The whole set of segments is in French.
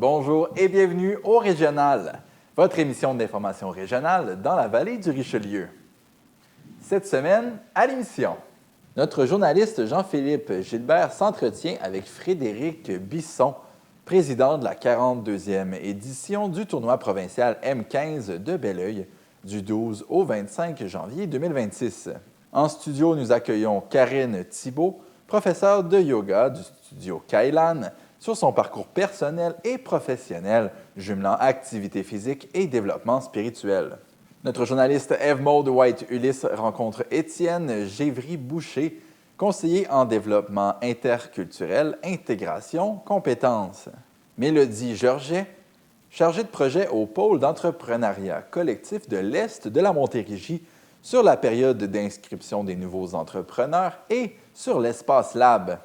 Bonjour et bienvenue au Régional, votre émission d'information régionale dans la vallée du Richelieu. Cette semaine, à l'émission, notre journaliste Jean-Philippe Gilbert s'entretient avec Frédéric Bisson, président de la 42e édition du tournoi provincial M15 de Belleuil, du 12 au 25 janvier 2026. En studio, nous accueillons Karine Thibault, professeure de yoga du studio Kailan, sur son parcours personnel et professionnel, jumelant activité physique et développement spirituel. Notre journaliste Eve-Maude White-Ulysse rencontre Étienne Gévry-Boucher, conseiller en développement interculturel, intégration, compétences. Mélodie Georget, chargée de projet au pôle d'entrepreneuriat collectif de l'Est de la Montérégie sur la période d'inscription des nouveaux entrepreneurs et sur l'Espace Lab.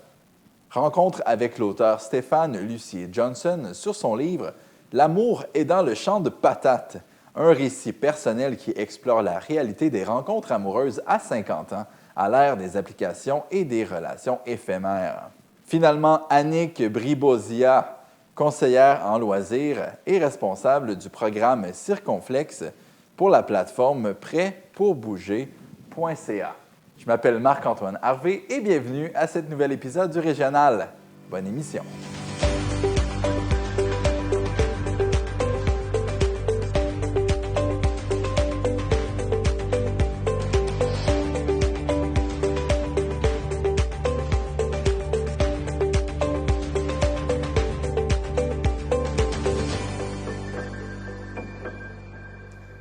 Rencontre avec l'auteur Stéphane Lucier-Johnson sur son livre « L'amour est dans le champ de patates », un récit personnel qui explore la réalité des rencontres amoureuses à 50 ans, à l'ère des applications et des relations éphémères. Finalement, Annick Bribozia, conseillère en loisirs et responsable du programme Circonflexe pour la plateforme prêtpourbouger.ca. Je m'appelle Marc-Antoine Harvey et bienvenue à cet nouvel épisode du Régional. Bonne émission.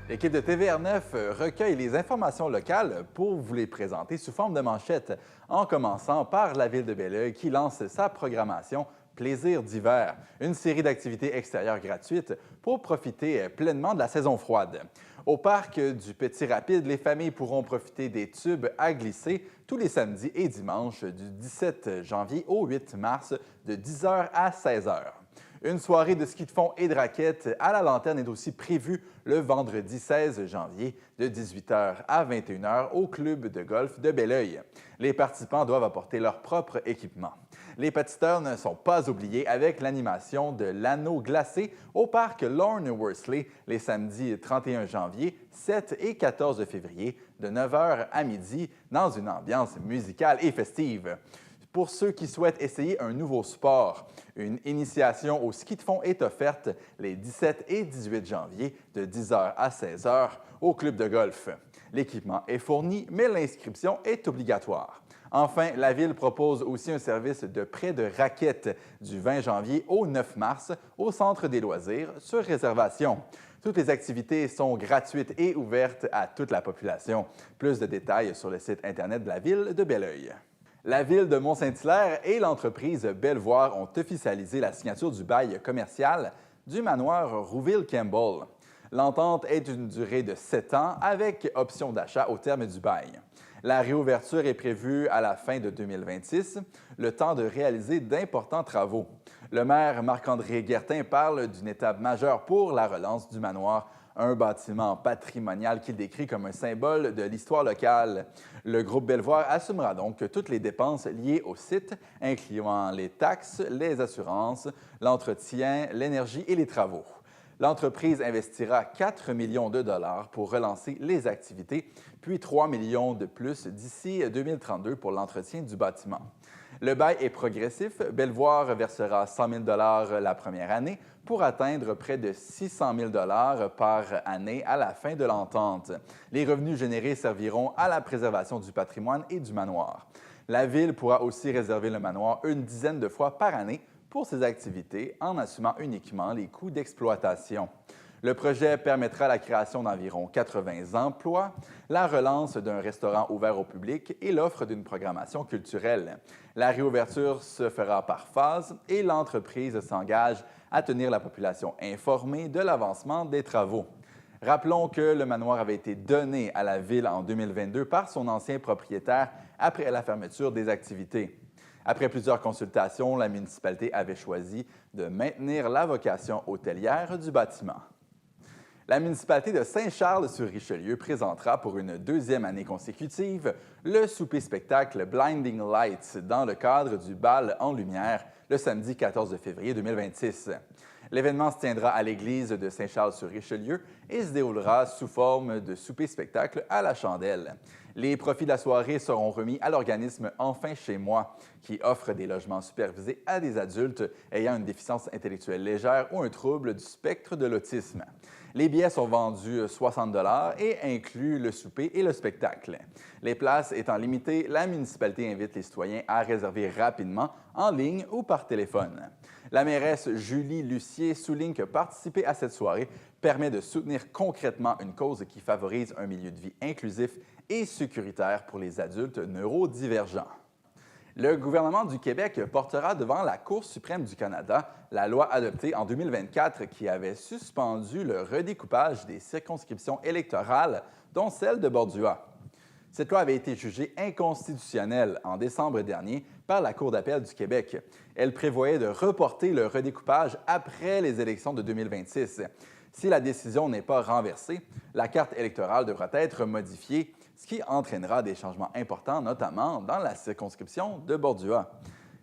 L'équipe de TVR9 recueille les informations locales pour vous les présenter sous forme de manchettes, en commençant par la Ville de Belleuil qui lance sa programmation Plaisir d'hiver, une série d'activités extérieures gratuites pour profiter pleinement de la saison froide. Au parc du Petit Rapide, les familles pourront profiter des tubes à glisser tous les samedis et dimanches du 17 janvier au 8 mars de 10h à 16h. Une soirée de ski de fond et de raquettes à la Lanterne est aussi prévue le vendredi 16 janvier de 18h à 21h au club de golf de Belleuil. Les participants doivent apporter leur propre équipement. Les petiteurs ne sont pas oubliés avec l'animation de l'anneau glacé au parc Lorne Worsley les samedis 31 janvier, 7 et 14 février de 9h à midi dans une ambiance musicale et festive. Pour ceux qui souhaitent essayer un nouveau sport, une initiation au ski de fond est offerte les 17 et 18 janvier de 10h à 16h au club de golf. L'équipement est fourni, mais l'inscription est obligatoire. Enfin, la Ville propose aussi un service de prêt de raquettes du 20 janvier au 9 mars au Centre des loisirs sur réservation. Toutes les activités sont gratuites et ouvertes à toute la population. Plus de détails sur le site Internet de la Ville de Belleuil. La Ville de Mont-Saint-Hilaire et l'entreprise Belvoir ont officialisé la signature du bail commercial du manoir Rouville-Campbell. L'entente est d'une durée de 7 ans avec option d'achat au terme du bail. La réouverture est prévue à la fin de 2026, le temps de réaliser d'importants travaux. Le maire Marc-André Guertin parle d'une étape majeure pour la relance du manoir, un bâtiment patrimonial qu'il décrit comme un symbole de l'histoire locale. Le groupe Belvoir assumera donc toutes les dépenses liées au site, incluant les taxes, les assurances, l'entretien, l'énergie et les travaux. L'entreprise investira 4 millions de dollars pour relancer les activités, puis 3 millions de plus d'ici 2032 pour l'entretien du bâtiment. Le bail est progressif. Belvoir versera 100 000 $ la première année pour atteindre près de 600 000 $ par année à la fin de l'entente. Les revenus générés serviront à la préservation du patrimoine et du manoir. La Ville pourra aussi réserver le manoir une dizaine de fois par année pour ses activités en assumant uniquement les coûts d'exploitation. Le projet permettra la création d'environ 80 emplois, la relance d'un restaurant ouvert au public et l'offre d'une programmation culturelle. La réouverture se fera par phase et l'entreprise s'engage à tenir la population informée de l'avancement des travaux. Rappelons que le manoir avait été donné à la Ville en 2022 par son ancien propriétaire après la fermeture des activités. Après plusieurs consultations, la municipalité avait choisi de maintenir la vocation hôtelière du bâtiment. La municipalité de Saint-Charles-sur-Richelieu présentera pour une deuxième année consécutive le souper-spectacle Blinding Lights dans le cadre du bal en lumière le samedi 14 février 2026. L'événement se tiendra à l'église de Saint-Charles-sur-Richelieu et se déroulera sous forme de souper-spectacle à la chandelle. Les profits de la soirée seront remis à l'organisme Enfin chez moi, qui offre des logements supervisés à des adultes ayant une déficience intellectuelle légère ou un trouble du spectre de l'autisme. Les billets sont vendus 60 et incluent le souper et le spectacle. Les places étant limitées, la municipalité invite les citoyens à réserver rapidement en ligne ou par téléphone. La mairesse Julie Lucier souligne que participer à cette soirée permet de soutenir concrètement une cause qui favorise un milieu de vie inclusif et sécuritaire pour les adultes neurodivergents. Le gouvernement du Québec portera devant la Cour suprême du Canada la loi adoptée en 2024 qui avait suspendu le redécoupage des circonscriptions électorales, dont celle de Bordua. Cette loi avait été jugée inconstitutionnelle en décembre dernier par la Cour d'appel du Québec. Elle prévoyait de reporter le redécoupage après les élections de 2026. Si la décision n'est pas renversée, la carte électorale devra être modifiée, ce qui entraînera des changements importants, notamment dans la circonscription de Bordua.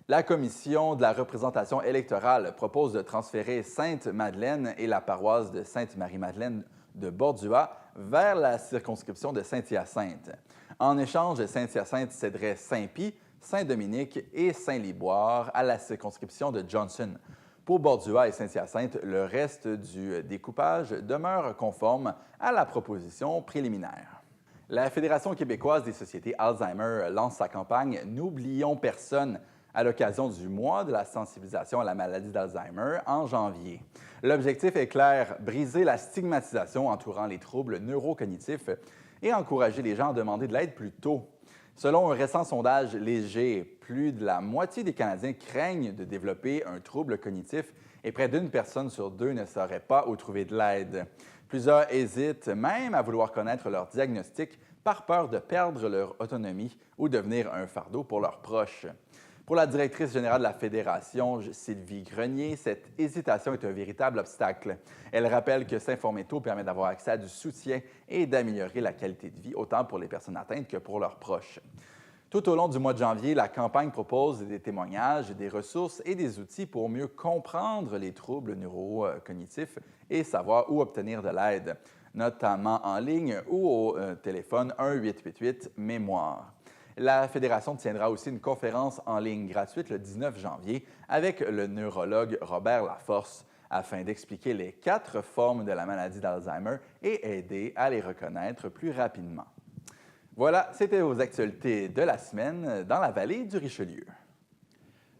La Commission de la représentation électorale propose de transférer Sainte-Madeleine et la paroisse de Sainte-Marie-Madeleine de Bordua vers la circonscription de Saint-Hyacinthe. En échange, Saint-Hyacinthe céderait Saint-Pie, Saint-Dominique et Saint-Liboire à la circonscription de Johnson. Pour Bordua et Saint-Hyacinthe, le reste du découpage demeure conforme à la proposition préliminaire. La Fédération québécoise des sociétés Alzheimer lance sa campagne « N'oublions personne » à l'occasion du mois de la sensibilisation à la maladie d'Alzheimer en janvier. L'objectif est clair, briser la stigmatisation entourant les troubles neurocognitifs et encourager les gens à demander de l'aide plus tôt. Selon un récent sondage léger, plus de la moitié des Canadiens craignent de développer un trouble cognitif et près d'une personne sur deux ne saurait pas où trouver de l'aide. Plusieurs hésitent même à vouloir connaître leur diagnostic par peur de perdre leur autonomie ou devenir un fardeau pour leurs proches. Pour la directrice générale de la Fédération, Sylvie Grenier, cette hésitation est un véritable obstacle. Elle rappelle que s'informer tôt permet d'avoir accès à du soutien et d'améliorer la qualité de vie, autant pour les personnes atteintes que pour leurs proches. Tout au long du mois de janvier, la campagne propose des témoignages, des ressources et des outils pour mieux comprendre les troubles neurocognitifs et savoir où obtenir de l'aide, notamment en ligne ou au téléphone 1-888-Mémoire. La Fédération tiendra aussi une conférence en ligne gratuite le 19 janvier avec le neurologue Robert Laforce afin d'expliquer les 4 formes de la maladie d'Alzheimer et aider à les reconnaître plus rapidement. Voilà, c'était vos actualités de la semaine dans la vallée du Richelieu.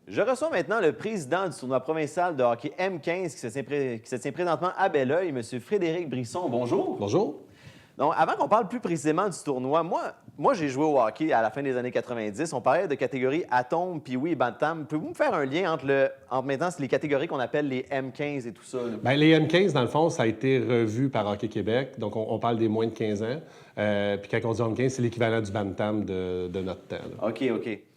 Je reçois maintenant le président du tournoi provincial de hockey M15 qui se tient présentement à Belleuil, M. Frédéric Brisson. Bonjour. Bonjour. Donc, avant qu'on parle plus précisément du tournoi, moi j'ai joué au hockey à la fin des années 90. On parlait de catégories Atome, Pee-Wee et Bantam. Pouvez-vous me faire un lien entre maintenant les catégories qu'on appelle les M15 et tout ça? Bien, les M15, dans le fond, ça a été revu par Hockey Québec. Donc, on parle des moins de 15 ans. Puis quand on dit M15, c'est l'équivalent du Bantam de notre temps. Là. OK.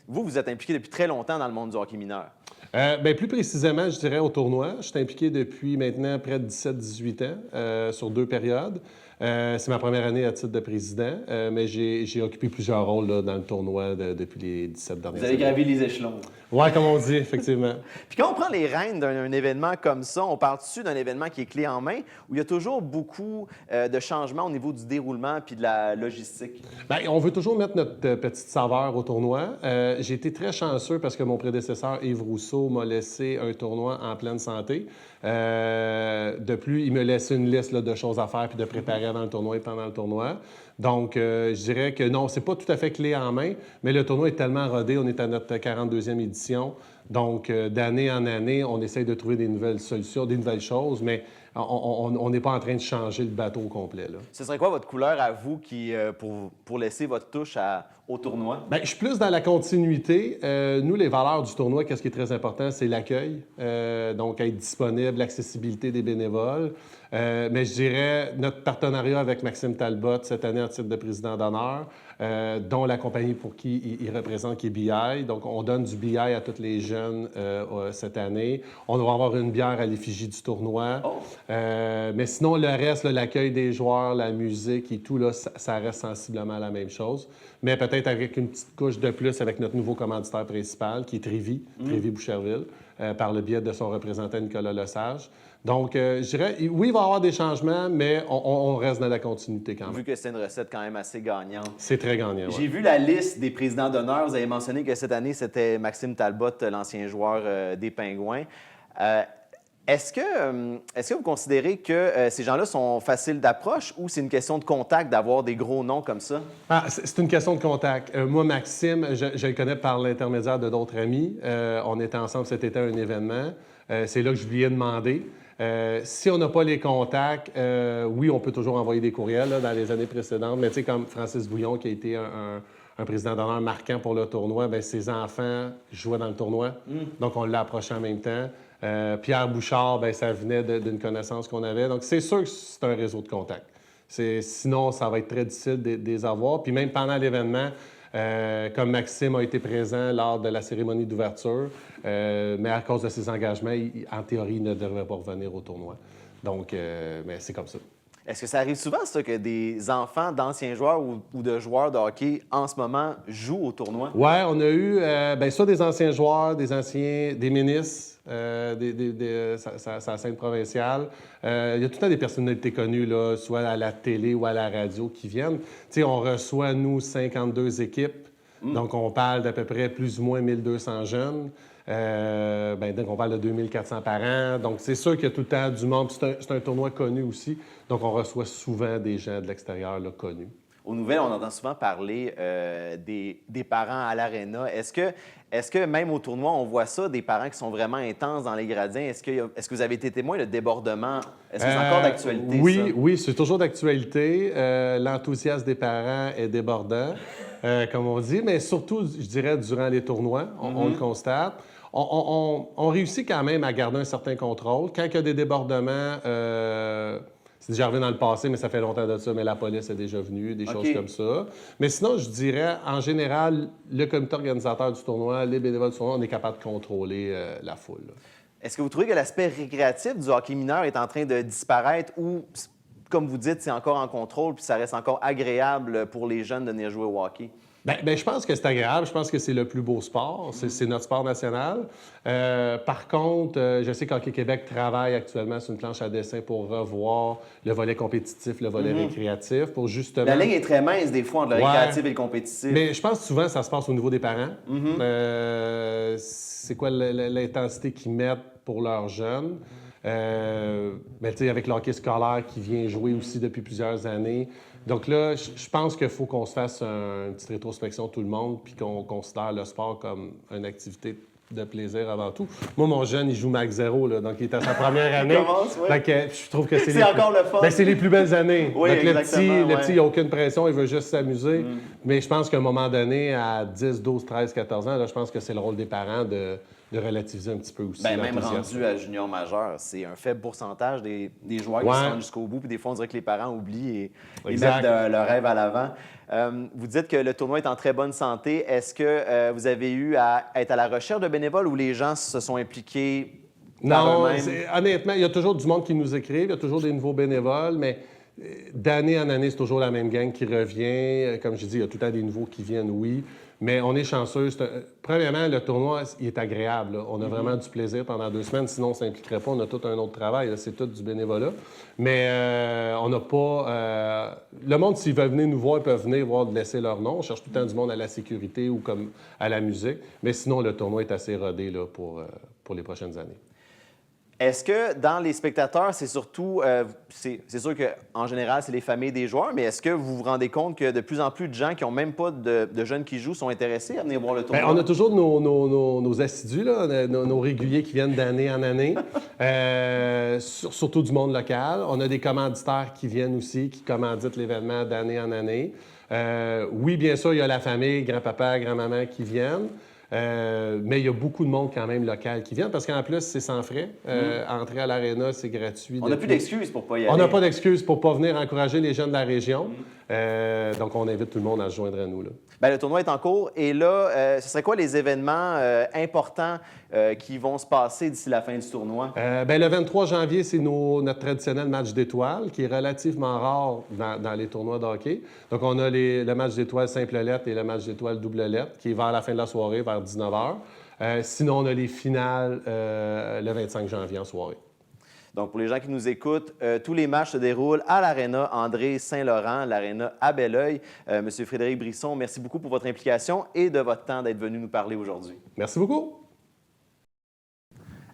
Vous êtes impliqué depuis très longtemps dans le monde du hockey mineur. Bien, plus précisément, je dirais au tournoi. Je suis impliqué depuis maintenant près de 17-18 ans sur 2 périodes. C'est ma première année à titre de président, mais j'ai occupé plusieurs rôles là, dans le tournoi depuis les 17 dernières années. Vous avez gravi les échelons. Oui, comme on dit, effectivement. Puis quand on prend les rênes d'un événement comme ça, on part-tu d'un événement qui est clé en main où il y a toujours beaucoup de changements au niveau du déroulement puis de la logistique? Bien, on veut toujours mettre notre petite saveur au tournoi. J'ai été très chanceux parce que mon prédécesseur, Yves Rousseau, m'a laissé un tournoi en pleine santé. De plus, il me laissait une liste là, de choses à faire puis de préparer avant le tournoi et pendant le tournoi. Donc, je dirais que non, c'est pas tout à fait clé en main, mais le tournoi est tellement rodé, on est à notre 42e édition. Donc, d'année en année, on essaye de trouver des nouvelles solutions, des nouvelles choses, mais on n'est pas en train de changer le bateau au complet. Là. Ce serait quoi votre couleur à vous pour laisser votre touche au tournoi? Bien, je suis plus dans la continuité. Nous, les valeurs du tournoi, qu'est-ce qui est très important, c'est l'accueil. Donc, être disponible, l'accessibilité des bénévoles. Mais je dirais notre partenariat avec Maxime Talbot cette année en titre de président d'honneur, dont la compagnie pour qui il représente, qui est BI. Donc, on donne du BI à tous les jeunes cette année. On va avoir une bière à l'effigie du tournoi. Oh. Mais sinon, le reste, là, l'accueil des joueurs, la musique et tout, là, ça reste sensiblement la même chose. mais peut-être avec une petite couche de plus avec notre nouveau commanditaire principal, qui est Trévi, Trévi-Boucherville, par le biais de son représentant Nicolas Lesage. Donc, je dirais, oui, il va y avoir des changements, mais on reste dans la continuité quand même. Vu que c'est une recette quand même assez gagnante. C'est très gagnant, J'ai ouais. vu la liste des présidents d'honneur. Vous avez mentionné que cette année, c'était Maxime Talbot, l'ancien joueur des Pingouins. Est-ce que vous considérez que ces gens-là sont faciles d'approche ou c'est une question de contact d'avoir des gros noms comme ça? Ah, c'est une question de contact. Moi, Maxime, je le connais par l'intermédiaire de d'autres amis. On était ensemble cet été à un événement. C'est là que je lui ai demandé. Si on n'a pas les contacts, oui, on peut toujours envoyer des courriels là, dans les années précédentes. Mais tu sais, comme Francis Bouillon, qui a été un président d'honneur marquant pour le tournoi, bien, ses enfants jouaient dans le tournoi. Donc, on l'a approché en même temps. Pierre Bouchard, bien, ça venait d'une connaissance qu'on avait. Donc, c'est sûr que c'est un réseau de contacts. Sinon, ça va être très difficile de les avoir. Puis même pendant l'événement, comme Maxime a été présent lors de la cérémonie d'ouverture, mais à cause de ses engagements, en théorie, il ne devrait pas revenir au tournoi. Donc, mais c'est comme ça. Est-ce que ça arrive souvent, ça, que des enfants d'anciens joueurs ou de joueurs de hockey en ce moment jouent au tournoi? Oui, on a eu soit des anciens joueurs, des ministres, sa scène provinciale. Il y a tout le temps des personnalités connues, là, soit à la télé ou à la radio, qui viennent. Tu sais, on reçoit, nous, 52 équipes. Donc, on parle d'à peu près plus ou moins 1200 jeunes. Donc, on parle de 2400 par an. Donc, c'est sûr qu'il y a tout le temps du monde. C'est un tournoi connu aussi. Donc, on reçoit souvent des gens de l'extérieur là, connus. Aux nouvelles, on entend souvent parler des parents à l'aréna. Est-ce que même au tournoi, on voit ça, des parents qui sont vraiment intenses dans les gradins? Est-ce que vous avez été témoin de débordement? Est-ce que c'est encore d'actualité, oui, ça? Oui, c'est toujours d'actualité. L'enthousiasme des parents est débordant, comme on dit, mais surtout, je dirais, durant les tournois, on le constate. On réussit quand même à garder un certain contrôle. Quand il y a des débordements, c'est déjà arrivé dans le passé, mais ça fait longtemps de ça, mais la police est déjà venue, des choses comme ça. Mais sinon, je dirais, en général, le comité organisateur du tournoi, les bénévoles du tournoi, on est capable de contrôler la foule. Là. Est-ce que vous trouvez que l'aspect récréatif du hockey mineur est en train de disparaître ou, comme vous dites, c'est encore en contrôle puis ça reste encore agréable pour les jeunes de venir jouer au hockey? Bien, je pense que c'est agréable. Je pense que c'est le plus beau sport. C'est notre sport national. Par contre, je sais qu'Hockey Québec travaille actuellement sur une planche à dessin pour revoir le volet compétitif, le volet récréatif, pour justement... La ligne est très mince, des fois, entre le récréatif et le compétitif. Mais je pense que souvent, ça se passe au niveau des parents. C'est quoi l'intensité qu'ils mettent pour leurs jeunes? Mais tu sais, avec le hockey scolaire qui vient jouer aussi depuis plusieurs années. Donc là, je pense qu'il faut qu'on se fasse une petite rétrospection tout le monde puis qu'on considère le sport comme une activité de plaisir avant tout. Moi, mon jeune, il joue Max 0, là, donc il est à sa première année. Donc, je trouve que c'est encore le fun. C'est les plus belles années. Oui, donc, le exactement, petit, il n'a aucune pression, il veut juste s'amuser. Mais je pense qu'à un moment donné, à 10, 12, 13, 14 ans, là, je pense que c'est le rôle des parents de relativiser un petit peu aussi. Même rendu à junior majeur, c'est un faible pourcentage des joueurs qui se rendent jusqu'au bout. Puis des fois, on dirait que les parents oublient et mettent leur rêve à l'avant. Vous dites que le tournoi est en très bonne santé. Est-ce que vous avez eu à être à la recherche de bénévoles ou les gens se sont impliqués par eux-mêmes? Honnêtement, il y a toujours du monde qui nous écrive, il y a toujours des nouveaux bénévoles, mais d'année en année, c'est toujours la même gang qui revient. Comme je dis, il y a tout le temps des nouveaux qui viennent, oui. Mais on est chanceux. Premièrement, le tournoi, il est agréable. Là. On a vraiment du plaisir pendant 2 semaines. Sinon, ça n'impliquerait pas. On a tout un autre travail. Là. C'est tout du bénévolat. Mais on n'a pas... Le monde, s'ils veulent venir nous voir, ils peuvent venir voir, laisser leur nom. On cherche tout le temps du monde à la sécurité ou comme à la musique. Mais sinon, le tournoi est assez rodé là, pour les prochaines années. Est-ce que dans les spectateurs, c'est surtout, c'est sûr qu'en général, c'est les familles des joueurs, mais est-ce que vous vous rendez compte que de plus en plus de gens qui n'ont même pas de jeunes qui jouent sont intéressés à venir voir le tournoi? Bien, on a toujours nos assidus, là, nos réguliers qui viennent d'année en année, surtout du monde local. On a des commanditaires qui viennent aussi, qui commanditent l'événement d'année en année. Oui, bien sûr, il y a la famille, grand-papa, grand-maman qui viennent. Mais il y a beaucoup de monde quand même local qui vient parce qu'en plus, c'est sans frais. Entrer à l'aréna, c'est gratuit. On n'a plus d'excuses pour pas y aller. On n'a pas d'excuses pour ne pas venir encourager les jeunes de la région. Donc, on invite tout le monde à se joindre à nous. Là. Bien, le tournoi est en cours. Et là, ce serait quoi les événements importants qui vont se passer d'ici la fin du tournoi? Le 23 janvier, c'est notre traditionnel match d'étoiles, qui est relativement rare dans les tournois de hockey. Donc, on a le match d'étoiles simple lettre et le match d'étoiles double lettre, qui est vers la fin de la soirée, vers 19h. Sinon, on a les finales le 25 janvier en soirée. Donc, pour les gens qui nous écoutent, tous les matchs se déroulent à l'Aréna André Saint-Laurent, l'Aréna à Belleuil. Monsieur Frédéric Brisson, merci beaucoup pour votre implication et de votre temps d'être venu nous parler aujourd'hui. Merci beaucoup.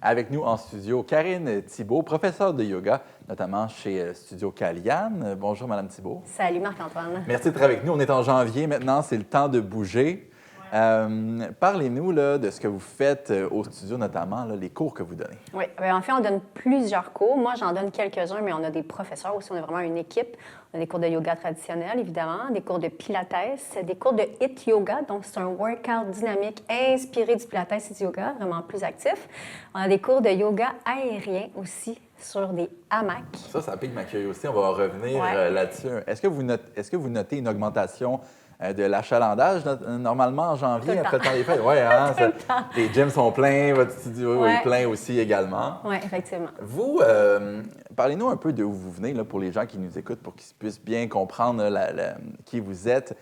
Avec nous en studio, Karine Thibault, professeure de yoga, notamment chez Studio Caliane. Bonjour, Madame Thibault. Salut, Marc-Antoine. Merci d'être avec nous. On est en janvier maintenant, c'est le temps de bouger. Parlez-nous de ce que vous faites au studio, notamment les cours que vous donnez. Oui, en fait, on donne plusieurs cours. Moi, j'en donne quelques-uns, mais on a des professeurs aussi. On est vraiment une équipe. On a des cours de yoga traditionnel, évidemment, des cours de pilates, des cours de HIIT yoga. Donc, c'est un workout dynamique inspiré du pilates et du yoga, vraiment plus actif. On a des cours de yoga aérien aussi sur des hamacs. Ça pique ma curiosité. On va revenir là-dessus. Est-ce que vous notez une augmentation de l'achalandage, normalement en janvier, après le temps des fêtes? Oui, hein? Les gyms sont pleins, votre studio est plein aussi également. Oui, effectivement. Vous, parlez-nous un peu d'où vous venez, pour les gens qui nous écoutent, pour qu'ils puissent bien comprendre qui vous êtes.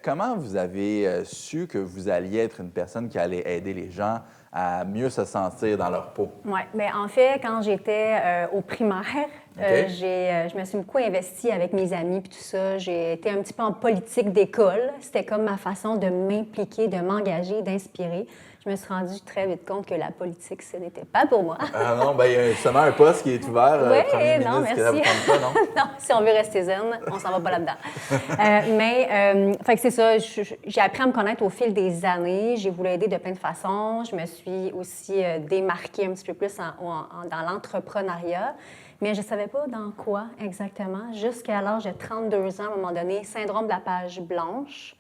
Comment vous avez su que vous alliez être une personne qui allait aider les gens à mieux se sentir dans leur peau? Oui, bien en fait, quand j'étais au primaire, je me suis beaucoup investie avec mes amis puis tout ça. J'ai été un petit peu en politique d'école. C'était comme ma façon de m'impliquer, de m'engager, d'inspirer. Je me suis rendue très vite compte que la politique, ce n'était pas pour moi. Ah non, bien, il y a justement un poste qui est ouvert, Premier non, ministre, merci. que ça vous tente pas, non? Non, si on veut rester zen, on s'en va pas là-dedans. Fait que c'est ça, j'ai appris à me connaître au fil des années. J'ai voulu aider de plein de façons. Je me suis aussi démarquée un petit peu plus dans l'entrepreneuriat. Mais je ne savais pas dans quoi exactement. Jusqu'à l'âge de 32 ans, à un moment donné, syndrome de la page blanche,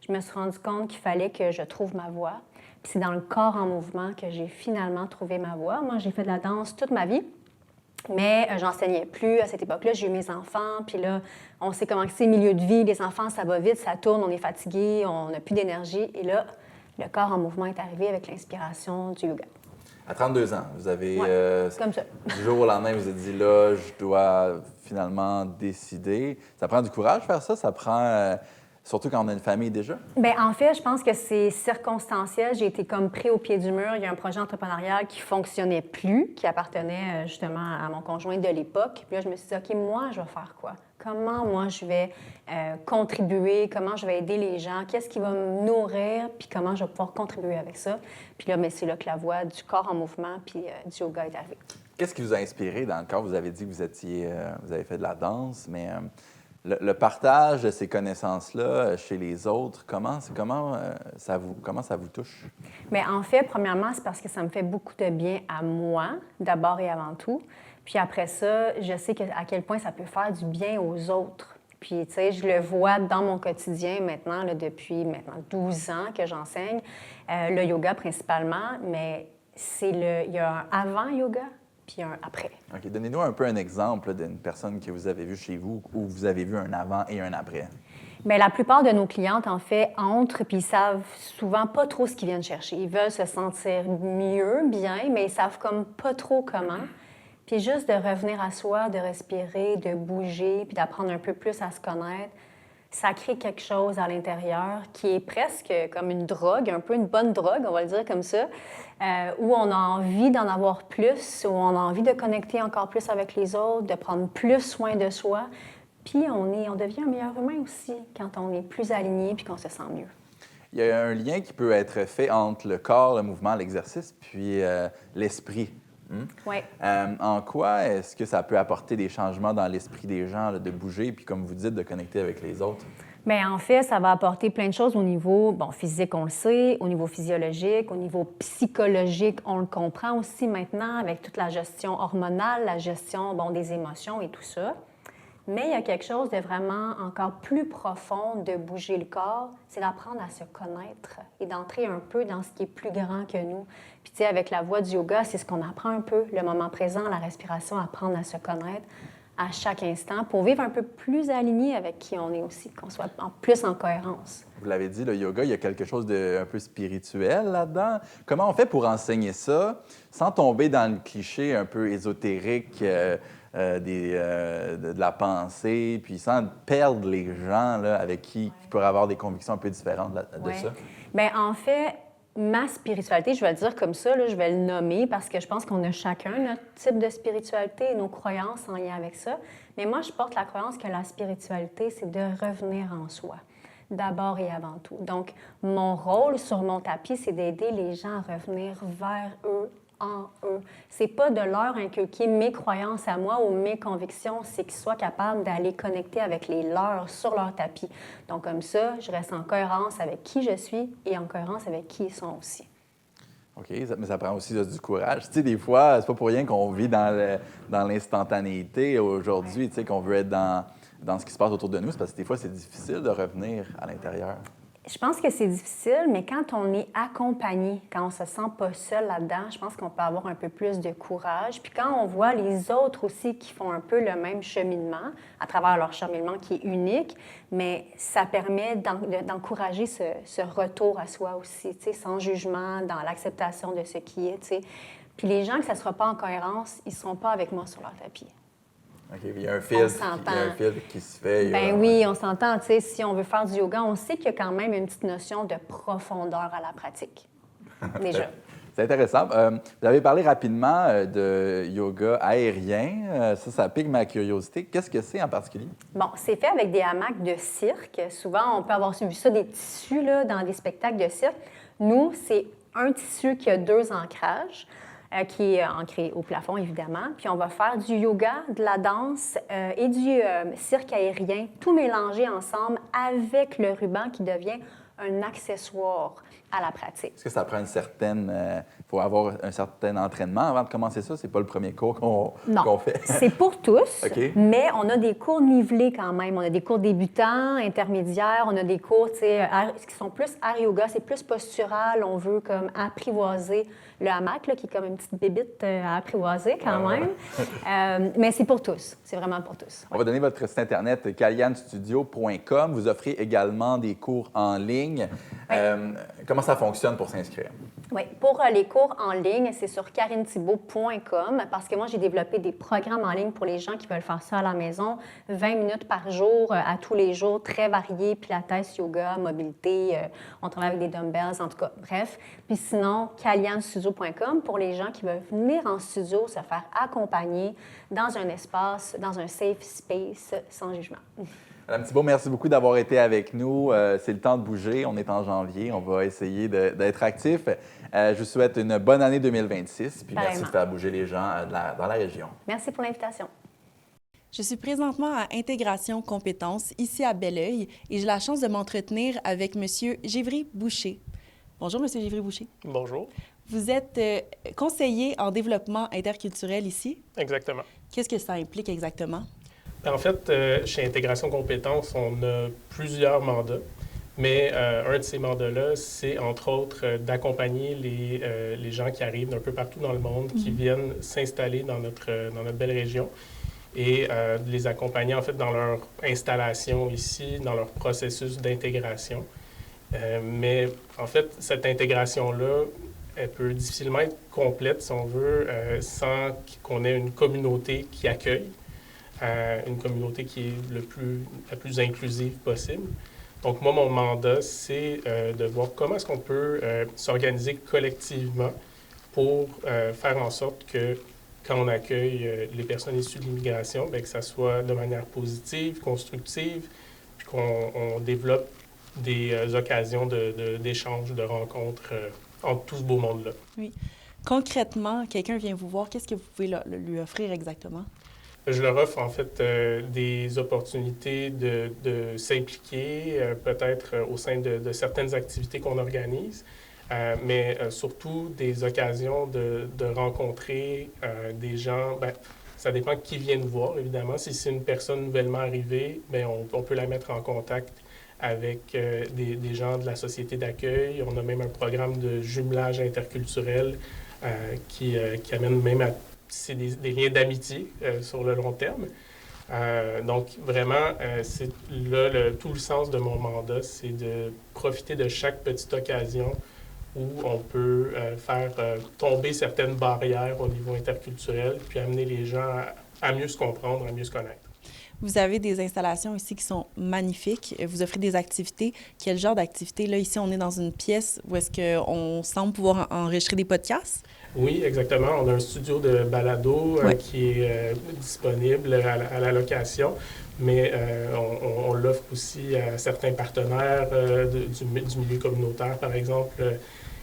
je me suis rendu compte qu'il fallait que je trouve ma voie. Puis c'est dans le corps en mouvement que j'ai finalement trouvé ma voie. Moi, j'ai fait de la danse toute ma vie, mais j'enseignais plus à cette époque-là. J'ai eu mes enfants, puis là, on sait comment c'est, milieu de vie, les enfants, ça va vite, ça tourne, on est fatigué, on n'a plus d'énergie. Et là, le corps en mouvement est arrivé avec l'inspiration du yoga. À 32 ans, vous avez, comme ça. du jour au lendemain, vous vous êtes dit, là, je dois finalement décider. Ça prend du courage faire ça? Ça prend, surtout quand on a une famille déjà? Bien, en fait, je pense que c'est circonstanciel. J'ai été comme pris au pied du mur. Il y a un projet entrepreneurial qui ne fonctionnait plus, qui appartenait justement à mon conjoint de l'époque. Puis là, je me suis dit, OK, moi, je vais faire quoi? Comment, moi, je vais contribuer? Comment je vais aider les gens? Qu'est-ce qui va me nourrir? Puis comment je vais pouvoir contribuer avec ça? Puis là, c'est là que la voie du corps en mouvement puis du yoga est arrivée. Qu'est-ce qui vous a inspiré dans le corps? Vous avez dit que vous avez fait de la danse, mais le partage de ces connaissances-là chez les autres, comment ça vous touche? Bien, en fait, premièrement, c'est parce que ça me fait beaucoup de bien à moi, d'abord et avant tout. Puis après ça, je sais à quel point ça peut faire du bien aux autres. Puis, tu sais, je le vois dans mon quotidien maintenant, depuis 12 ans que j'enseigne, le yoga principalement, mais il y a un avant-yoga puis un après. OK. Donnez-nous un peu un exemple d'une personne que vous avez vue chez vous où vous avez vu un avant et un après. Bien, la plupart de nos clientes, en fait, entrent puis ils savent souvent pas trop ce qu'ils viennent chercher. Ils veulent se sentir mieux, bien, mais ils savent comme pas trop comment. Puis juste de revenir à soi, de respirer, de bouger, puis d'apprendre un peu plus à se connaître, ça crée quelque chose à l'intérieur qui est presque comme une drogue, un peu une bonne drogue, on va le dire comme ça, où on a envie d'en avoir plus, où on a envie de connecter encore plus avec les autres, de prendre plus soin de soi. Puis on devient un meilleur humain aussi quand on est plus aligné puis qu'on se sent mieux. Il y a un lien qui peut être fait entre le corps, le mouvement, l'exercice, puis l'esprit. Oui. En quoi est-ce que ça peut apporter des changements dans l'esprit des gens, de bouger, puis comme vous dites, de connecter avec les autres? Bien, en fait, ça va apporter plein de choses au niveau physique, on le sait, au niveau physiologique, au niveau psychologique, on le comprend aussi maintenant avec toute la gestion hormonale, la gestion des émotions et tout ça. Mais il y a quelque chose de vraiment encore plus profond de bouger le corps, c'est d'apprendre à se connaître et d'entrer un peu dans ce qui est plus grand que nous. Puis tu sais, avec la voie du yoga, c'est ce qu'on apprend un peu, le moment présent, la respiration, apprendre à se connaître à chaque instant pour vivre un peu plus aligné avec qui on est aussi, qu'on soit plus en cohérence. Vous l'avez dit, le yoga, il y a quelque chose de un peu spirituel là-dedans. Comment on fait pour enseigner ça sans tomber dans le cliché un peu ésotérique de la pensée, puis sans perdre les gens là, avec qui pourraient avoir des convictions un peu différentes de ça? Bien, en fait, ma spiritualité, je vais le dire comme ça, là, je vais le nommer parce que je pense qu'on a chacun notre type de spiritualité et nos croyances en lien avec ça. Mais moi, je porte la croyance que la spiritualité, c'est de revenir en soi, d'abord et avant tout. Donc, mon rôle sur mon tapis, c'est d'aider les gens à revenir vers eux, en eux. C'est pas de leur inculquer mes croyances à moi ou mes convictions, c'est qu'ils soient capables d'aller connecter avec les leurs sur leur tapis. Donc, comme ça, je reste en cohérence avec qui je suis et en cohérence avec qui ils sont aussi. OK, mais ça prend aussi du courage. Tu sais, des fois, c'est pas pour rien qu'on vit dans l'instantanéité aujourd'hui, tu sais, qu'on veut être dans ce qui se passe autour de nous. C'est parce que des fois, c'est difficile de revenir à l'intérieur. Je pense que c'est difficile, mais quand on est accompagné, quand on se sent pas seul là-dedans, je pense qu'on peut avoir un peu plus de courage. Puis quand on voit les autres aussi qui font un peu le même cheminement, à travers leur cheminement qui est unique, mais ça permet d'encourager ce retour à soi aussi, tu sais, sans jugement, dans l'acceptation de ce qui est, tu sais. Puis les gens que ça ne sera pas en cohérence, ils ne seront pas avec moi sur leur tapis. OK, il y a un filtre qui se fait. Oui, on s'entend. Tu sais, si on veut faire du yoga, on sait qu'il y a quand même une petite notion de profondeur à la pratique. Déjà. C'est intéressant. Vous avez parlé rapidement de yoga aérien. Ça pique ma curiosité. Qu'est-ce que c'est en particulier? Bon, c'est fait avec des hamacs de cirque. Souvent, on peut avoir vu ça, des tissus là, dans des spectacles de cirque. Nous, c'est un tissu qui a 2 ancrages. Qui est ancré au plafond, évidemment. Puis on va faire du yoga, de la danse et du cirque aérien, tout mélangé ensemble avec le ruban qui devient un accessoire à la pratique. Est-ce que ça prend il faut avoir un certain entraînement avant de commencer ça? C'est pas le premier cours qu'on fait? C'est pour tous, OK. Mais on a des cours nivelés quand même. On a des cours débutants, intermédiaires, on a des cours qui sont plus art yoga, c'est plus postural. On veut comme apprivoiser le hamac, là, qui est comme une petite bébite à apprivoiser quand même. Mais c'est pour tous, c'est vraiment pour tous. On va donner votre site internet, kalianstudio.com. Vous offrez également des cours en ligne. Comment ça fonctionne pour s'inscrire? Oui, pour les cours en ligne, c'est sur karinethibault.com parce que moi, j'ai développé des programmes en ligne pour les gens qui veulent faire ça à la maison, 20 minutes par jour, à tous les jours, très variés, pilates, yoga, mobilité, on travaille avec des dumbbells, en tout cas, bref. Puis sinon, kalianstudio.com pour les gens qui veulent venir en studio, se faire accompagner dans un espace, dans un safe space, sans jugement. Madame Thibault, merci beaucoup d'avoir été avec nous. C'est le temps de bouger. On est en janvier. On va essayer d'être actifs. Je vous souhaite une bonne année 2026. Puis merci de faire bouger les gens dans la région. Merci pour l'invitation. Je suis présentement à Intégration Compétences, ici à Belleuil, et j'ai la chance de m'entretenir avec M. Givry-Boucher. Bonjour, M. Givry-Boucher. Bonjour. Vous êtes conseiller en développement interculturel ici. Exactement. Qu'est-ce que ça implique exactement? En fait, chez Intégration Compétences, on a plusieurs mandats, mais un de ces mandats-là, c'est entre autres d'accompagner les gens qui arrivent d'un peu partout dans le monde, qui viennent s'installer dans notre belle région et de les accompagner en fait dans leur installation ici, dans leur processus d'intégration. Mais en fait, cette intégration-là, elle peut difficilement être complète, si on veut, sans qu'on ait une communauté qui accueille. Une communauté qui est la plus inclusive possible. Donc, moi, mon mandat, c'est de voir comment est-ce qu'on peut s'organiser collectivement pour faire en sorte que quand on accueille les personnes issues de l'immigration, bien, que ça soit de manière positive, constructive, puis qu'on développe des occasions d'échanges, de rencontres entre tout ce beau monde-là. Oui. Concrètement, quelqu'un vient vous voir, qu'est-ce que vous pouvez lui offrir exactement? Je leur offre en fait des opportunités de s'impliquer, peut-être au sein de certaines activités qu'on organise, mais surtout des occasions de rencontrer des gens, Ça dépend qui vient nous voir, évidemment. Si c'est une personne nouvellement arrivée, bien, on peut la mettre en contact avec des gens de la société d'accueil. On a même un programme de jumelage interculturel qui amène même à des liens d'amitié sur le long terme. Donc, vraiment, c'est là tout le sens de mon mandat, c'est de profiter de chaque petite occasion où on peut faire tomber certaines barrières au niveau interculturel, puis amener les gens à mieux se comprendre, à mieux se connaître. Vous avez des installations ici qui sont magnifiques. Vous offrez des activités. Quel genre d'activités? Là, ici, on est dans une pièce où est-ce qu'on semble pouvoir enregistrer des podcasts? Oui, exactement. On a un studio de balado qui est disponible à la location, mais on l'offre aussi à certains partenaires du milieu communautaire, par exemple,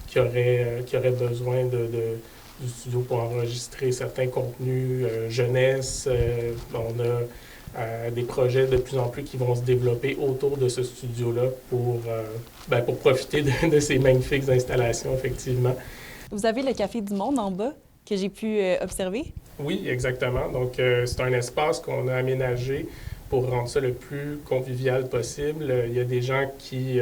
qui auraient besoin du studio pour enregistrer certains contenus jeunesse. On a des projets de plus en plus qui vont se développer autour de ce studio-là pour profiter de ces magnifiques installations, effectivement. Vous avez le Café du Monde en bas que j'ai pu observer? Oui, exactement. Donc, c'est un espace qu'on a aménagé pour rendre ça le plus convivial possible. Il y a des gens qui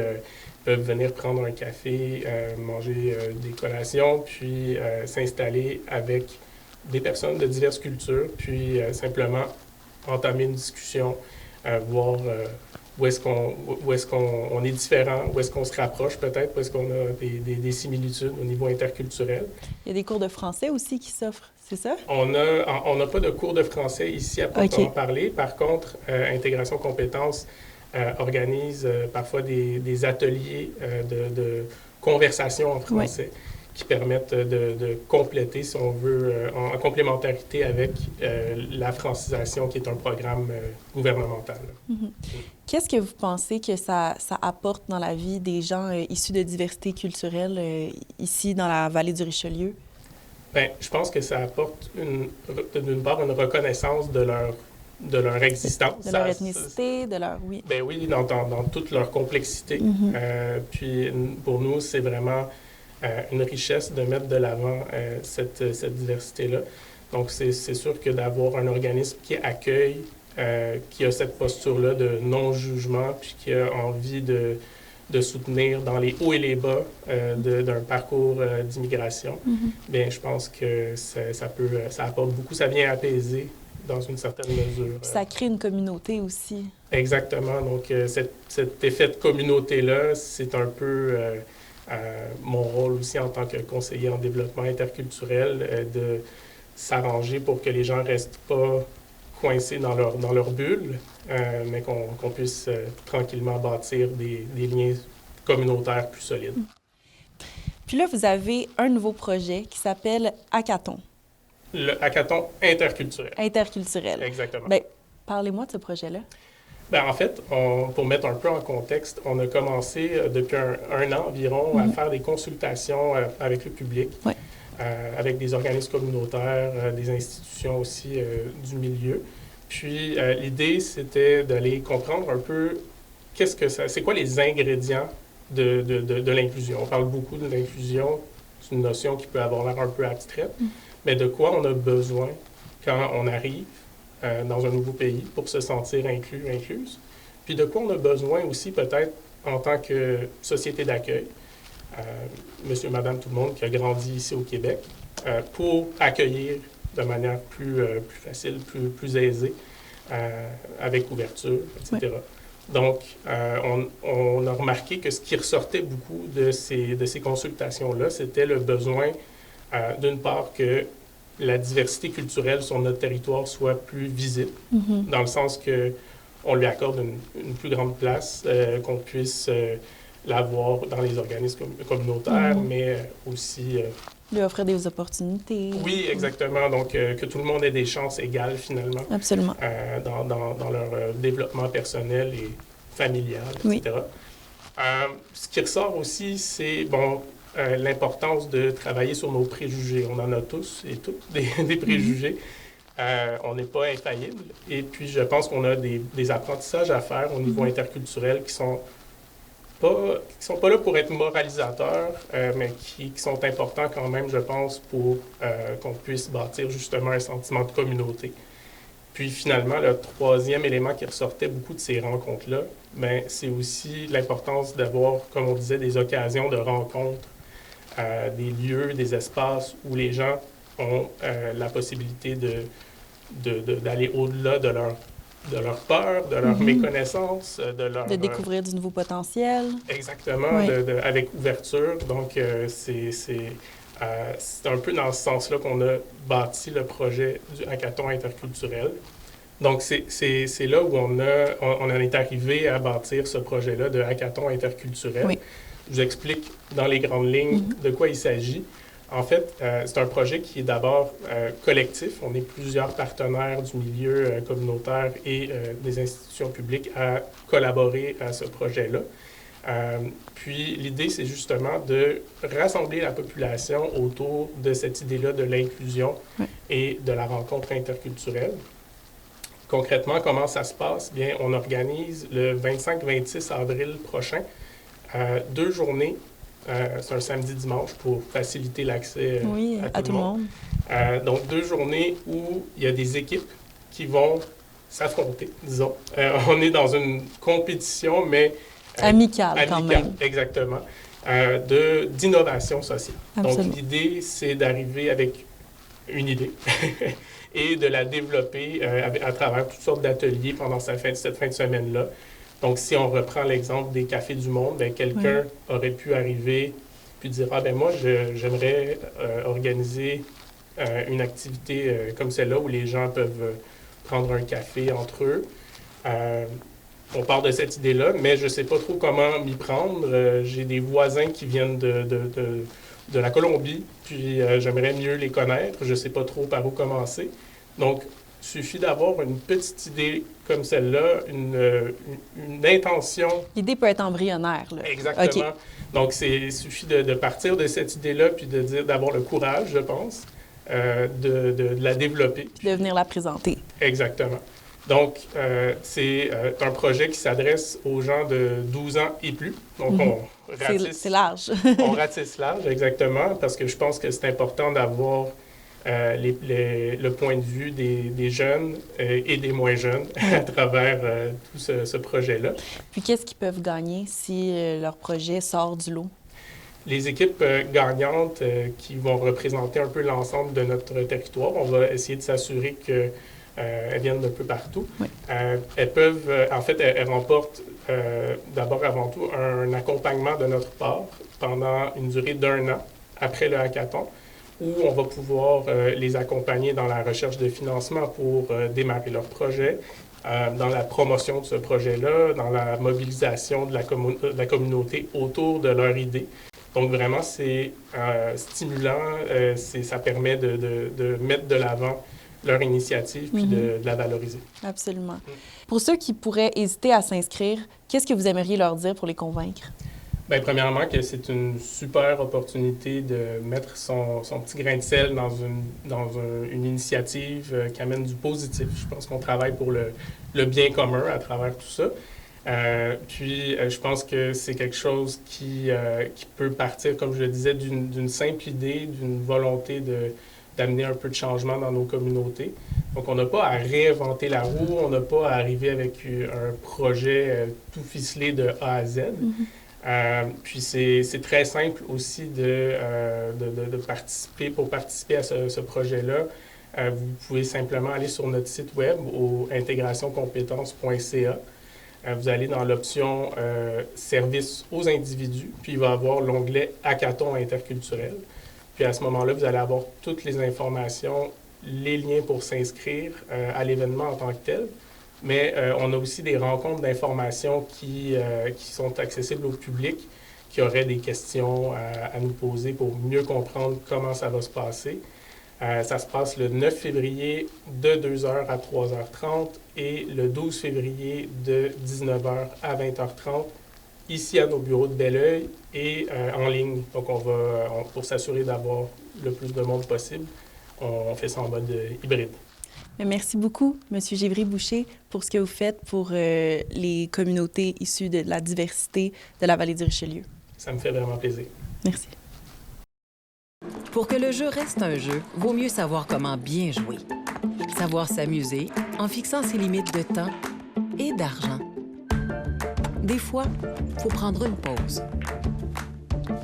peuvent venir prendre un café, manger des collations, puis s'installer avec des personnes de diverses cultures, puis simplement entamer une discussion, voir où est-ce qu'on est différent, où est-ce qu'on se rapproche peut-être, où est-ce qu'on a des similitudes au niveau interculturel. Il y a des cours de français aussi qui s'offrent, c'est ça? On n'a pas de cours de français ici à proprement parler. Par contre, Intégration Compétences organise parfois des ateliers de conversation en français qui permettent de compléter, si on veut, en complémentarité avec la francisation, qui est un programme gouvernemental. Qu'est-ce que vous pensez que ça apporte dans la vie des gens issus de diversité culturelle ici dans la vallée du Richelieu? Bien, je pense que ça apporte d'une part une reconnaissance de leur existence. De leur ethnicité, de leur... Oui. Bien oui, dans toute leur complexité. Puis pour nous, c'est vraiment une richesse de mettre de l'avant cette diversité-là. Donc, c'est sûr que d'avoir un organisme qui accueille, qui a cette posture-là de non-jugement, puis qui a envie de soutenir dans les hauts et les bas d'un parcours d'immigration, bien, je pense que ça apporte beaucoup, ça vient apaiser dans une certaine mesure. Ça crée une communauté aussi. Exactement. Donc, cet effet de communauté-là, c'est un peu mon rôle aussi en tant que conseiller en développement interculturel, de s'arranger pour que les gens ne restent pas coincés dans leur bulle, mais qu'on puisse tranquillement bâtir des liens communautaires plus solides. Puis là, vous avez un nouveau projet qui s'appelle Hackathon. Le Hackathon interculturel. Interculturel. Exactement. Bien, parlez-moi de ce projet-là. Bien, en fait, pour mettre un peu en contexte, on a commencé depuis un an environ à faire des consultations avec le public, avec des organismes communautaires, des institutions aussi du milieu. Puis l'idée, c'était d'aller comprendre un peu c'est quoi les ingrédients de l'inclusion. On parle beaucoup de l'inclusion, c'est une notion qui peut avoir l'air un peu abstraite, mais de quoi on a besoin quand on arrive dans un nouveau pays pour se sentir inclus, incluse. Puis de quoi on a besoin aussi peut-être en tant que société d'accueil, monsieur, madame, tout le monde qui a grandi ici au Québec, pour accueillir de manière plus facile, plus aisée, avec ouverture, etc. Donc, on a remarqué que ce qui ressortait beaucoup de ces consultations-là, c'était le besoin, d'une part, que la diversité culturelle sur notre territoire soit plus visible, dans le sens qu'on lui accorde une plus grande place, qu'on puisse l'avoir dans les organismes communautaires, mais aussi... lui offrir des opportunités. Oui, exactement. Donc, que tout le monde ait des chances égales, finalement. Absolument. Dans leur développement personnel et familial, etc. Ce qui ressort aussi, c'est, l'importance de travailler sur nos préjugés. On en a tous et toutes des préjugés. On n'est pas infaillible. Et puis, je pense qu'on a des apprentissages à faire au niveau interculturel qui sont sont pas là pour être moralisateurs, mais qui sont importants quand même, je pense, pour qu'on puisse bâtir justement un sentiment de communauté. Puis finalement, le troisième élément qui ressortait beaucoup de ces rencontres-là, ben, c'est aussi l'importance d'avoir, comme on disait, des occasions de rencontres, des lieux, des espaces où les gens ont la possibilité d'aller au-delà de leur peur, de leur méconnaissance, de leur... De découvrir du nouveau potentiel. Exactement, Oui. avec ouverture. Donc, c'est un peu dans ce sens-là qu'on a bâti le projet du hackathon interculturel. Donc, c'est là où on en est arrivé à bâtir ce projet-là de hackathon interculturel. Oui. Je vous explique dans les grandes lignes de quoi il s'agit. En fait, c'est un projet qui est d'abord collectif. On est plusieurs partenaires du milieu communautaire et des institutions publiques à collaborer à ce projet-là. Puis l'idée, c'est justement de rassembler la population autour de cette idée-là de l'inclusion et de la rencontre interculturelle. Concrètement, comment ça se passe? Bien, on organise le 25-26 avril prochain 2 journées. C'est un samedi-dimanche pour faciliter l'accès à tout le monde. Donc, 2 journées où il y a des équipes qui vont s'affronter, disons. On est dans une compétition, mais... amicale, quand même. Exactement. D'innovation sociale. Absolument. Donc, l'idée, c'est d'arriver avec une idée et de la développer à travers toutes sortes d'ateliers pendant cette fin de semaine-là. Donc, si on reprend l'exemple des Cafés du Monde, bien, quelqu'un aurait pu arriver puis dire « Ah, ben moi, j'aimerais organiser une activité comme celle-là où les gens peuvent prendre un café entre eux. On part de cette idée-là, mais je ne sais pas trop comment m'y prendre. J'ai des voisins qui viennent de la Colombie, puis j'aimerais mieux les connaître. Je ne sais pas trop par où commencer. Donc, il suffit d'avoir une petite idée comme celle-là, une intention. L'idée peut être embryonnaire, là. Exactement. Okay. Donc, il suffit de partir de cette idée-là, puis d'avoir le courage, je pense, de la développer. Puis de venir la présenter. Exactement. Donc, c'est un projet qui s'adresse aux gens de 12 ans et plus. Donc, on ratisse... C'est large. On ratisse large, exactement, parce que je pense que c'est important d'avoir le point de vue des jeunes et des moins jeunes à travers tout ce projet-là. Puis, qu'est-ce qu'ils peuvent gagner si leur projet sort du lot? Les équipes gagnantes qui vont représenter un peu l'ensemble de notre territoire, on va essayer de s'assurer qu'elles viennent d'un peu partout. Oui. Elles peuvent, en fait, elles remportent d'abord avant tout un accompagnement de notre part pendant une durée d'1 an après le hackathon, où on va pouvoir les accompagner dans la recherche de financement pour démarrer leur projet, dans la promotion de ce projet-là, dans la mobilisation de la communauté autour de leur idée. Donc vraiment, c'est stimulant, ça permet de mettre de l'avant leur initiative puis de la valoriser. Absolument. Pour ceux qui pourraient hésiter à s'inscrire, qu'est-ce que vous aimeriez leur dire pour les convaincre? Bien, premièrement, que c'est une super opportunité de mettre son petit grain de sel dans une initiative qui amène du positif. Je pense qu'on travaille pour le bien commun à travers tout ça. Puis, je pense que c'est quelque chose qui peut partir, comme je le disais, d'une simple idée, d'une volonté d'amener un peu de changement dans nos communautés. Donc, on n'a pas à réinventer la roue, on n'a pas à arriver avec un projet tout ficelé de A à Z. Puis c'est très simple aussi de participer. Pour participer à ce projet-là, vous pouvez simplement aller sur notre site web au integrationcompétences.ca. Vous allez dans l'option Services aux individus, puis il va y avoir l'onglet Hackathon interculturel. Puis à ce moment-là, vous allez avoir toutes les informations, les liens pour s'inscrire à l'événement en tant que tel. Mais on a aussi des rencontres d'information qui sont accessibles au public, qui auraient des questions à nous poser pour mieux comprendre comment ça va se passer. Ça se passe le 9 février de 2h à 3h30 et le 12 février de 19h à 20h30, ici à nos bureaux de Belleuil et en ligne. Donc, pour s'assurer d'avoir le plus de monde possible, on fait ça en mode hybride. Mais merci beaucoup, M. Givry-Boucher, pour ce que vous faites pour les communautés issues de la diversité de la vallée du Richelieu. Ça me fait vraiment plaisir. Merci. Pour que le jeu reste un jeu, vaut mieux savoir comment bien jouer. Savoir s'amuser en fixant ses limites de temps et d'argent. Des fois, il faut prendre une pause.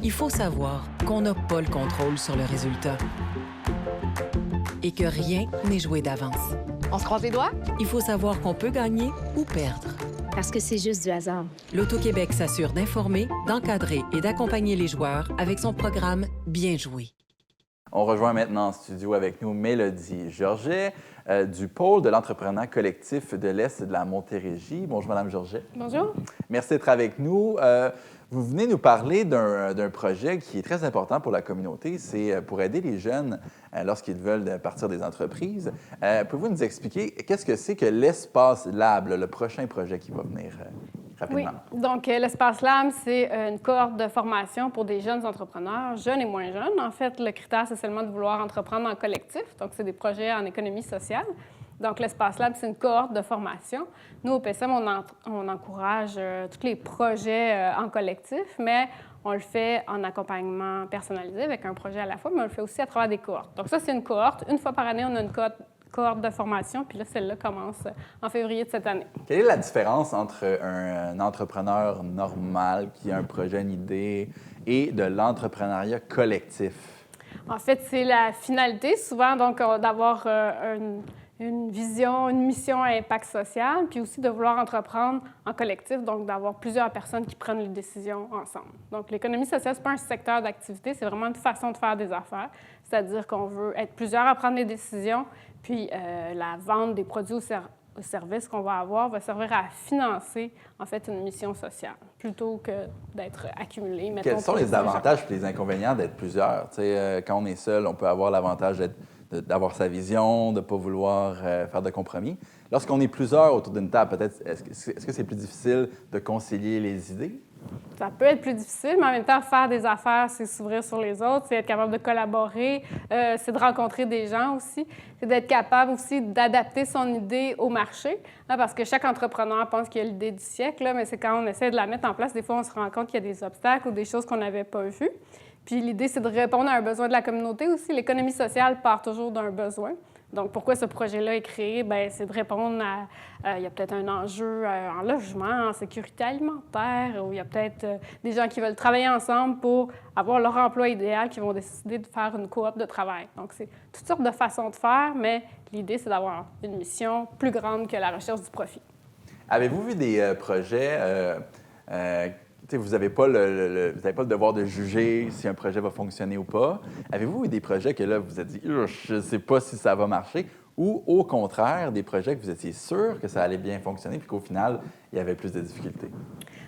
Il faut savoir qu'on n'a pas le contrôle sur le résultat et que rien n'est joué d'avance. On se croise les doigts? Il faut savoir qu'on peut gagner ou perdre. Parce que c'est juste du hasard. L'Auto-Québec s'assure d'informer, d'encadrer et d'accompagner les joueurs avec son programme Bien jouer. On rejoint maintenant en studio avec nous Mélodie Georget du pôle de l'entrepreneuriat collectif de l'Est de la Montérégie. Bonjour, Madame Georget. Bonjour. Merci d'être avec nous. Vous venez nous parler d'un projet qui est très important pour la communauté. C'est pour aider les jeunes lorsqu'ils veulent partir des entreprises. Pouvez-vous nous expliquer qu'est-ce que c'est que l'Espace Lab, le prochain projet qui va venir rapidement? Oui, donc l'Espace Lab, c'est une cohorte de formation pour des jeunes entrepreneurs, jeunes et moins jeunes. En fait, le critère, c'est seulement de vouloir entreprendre en collectif. Donc, c'est des projets en économie sociale. Donc, l'Espace Lab, c'est une cohorte de formation. Nous, au PSM, on encourage tous les projets en collectif, mais on le fait en accompagnement personnalisé avec un projet à la fois, mais on le fait aussi à travers des cohortes. Donc, ça, c'est une cohorte. Une fois par année, on a une cohorte de formation, puis là, celle-là commence en février de cette année. Quelle est la différence entre un entrepreneur normal qui a un projet, une idée, et de l'entrepreneuriat collectif? En fait, c'est la finalité, souvent, donc, d'avoir une vision, une mission à impact social, puis aussi de vouloir entreprendre en collectif, donc d'avoir plusieurs personnes qui prennent les décisions ensemble. Donc, l'économie sociale, ce n'est pas un secteur d'activité, c'est vraiment une façon de faire des affaires, c'est-à-dire qu'on veut être plusieurs à prendre les décisions, puis la vente des produits ou services qu'on va avoir va servir à financer, en fait, une mission sociale, plutôt que d'être accumulé. Quels sont les avantages et les inconvénients d'être plusieurs? Quand on est seul, on peut avoir l'avantage d'avoir sa vision, de ne pas vouloir faire de compromis. Lorsqu'on est plusieurs autour d'une table, peut-être, est-ce que c'est plus difficile de concilier les idées? Ça peut être plus difficile, mais en même temps, faire des affaires, c'est s'ouvrir sur les autres, c'est être capable de collaborer, c'est de rencontrer des gens aussi, c'est d'être capable aussi d'adapter son idée au marché, parce que chaque entrepreneur pense qu'il a l'idée du siècle, mais c'est quand on essaie de la mettre en place, des fois, on se rend compte qu'il y a des obstacles ou des choses qu'on n'avait pas vues. Puis l'idée, c'est de répondre à un besoin de la communauté aussi. L'économie sociale part toujours d'un besoin. Donc, pourquoi ce projet-là est créé? Bien, c'est de répondre à... il y a peut-être un enjeu en logement, en sécurité alimentaire, ou il y a peut-être des gens qui veulent travailler ensemble pour avoir leur emploi idéal, qui vont décider de faire une coop de travail. Donc, c'est toutes sortes de façons de faire, mais l'idée, c'est d'avoir une mission plus grande que la recherche du profit. Avez-vous vu des projets... vous n'avez pas le devoir de juger si un projet va fonctionner ou pas. Avez-vous eu des projets que là, vous vous êtes dit « je ne sais pas si ça va marcher » ou au contraire, des projets que vous étiez sûr que ça allait bien fonctionner puis qu'au final, il y avait plus de difficultés?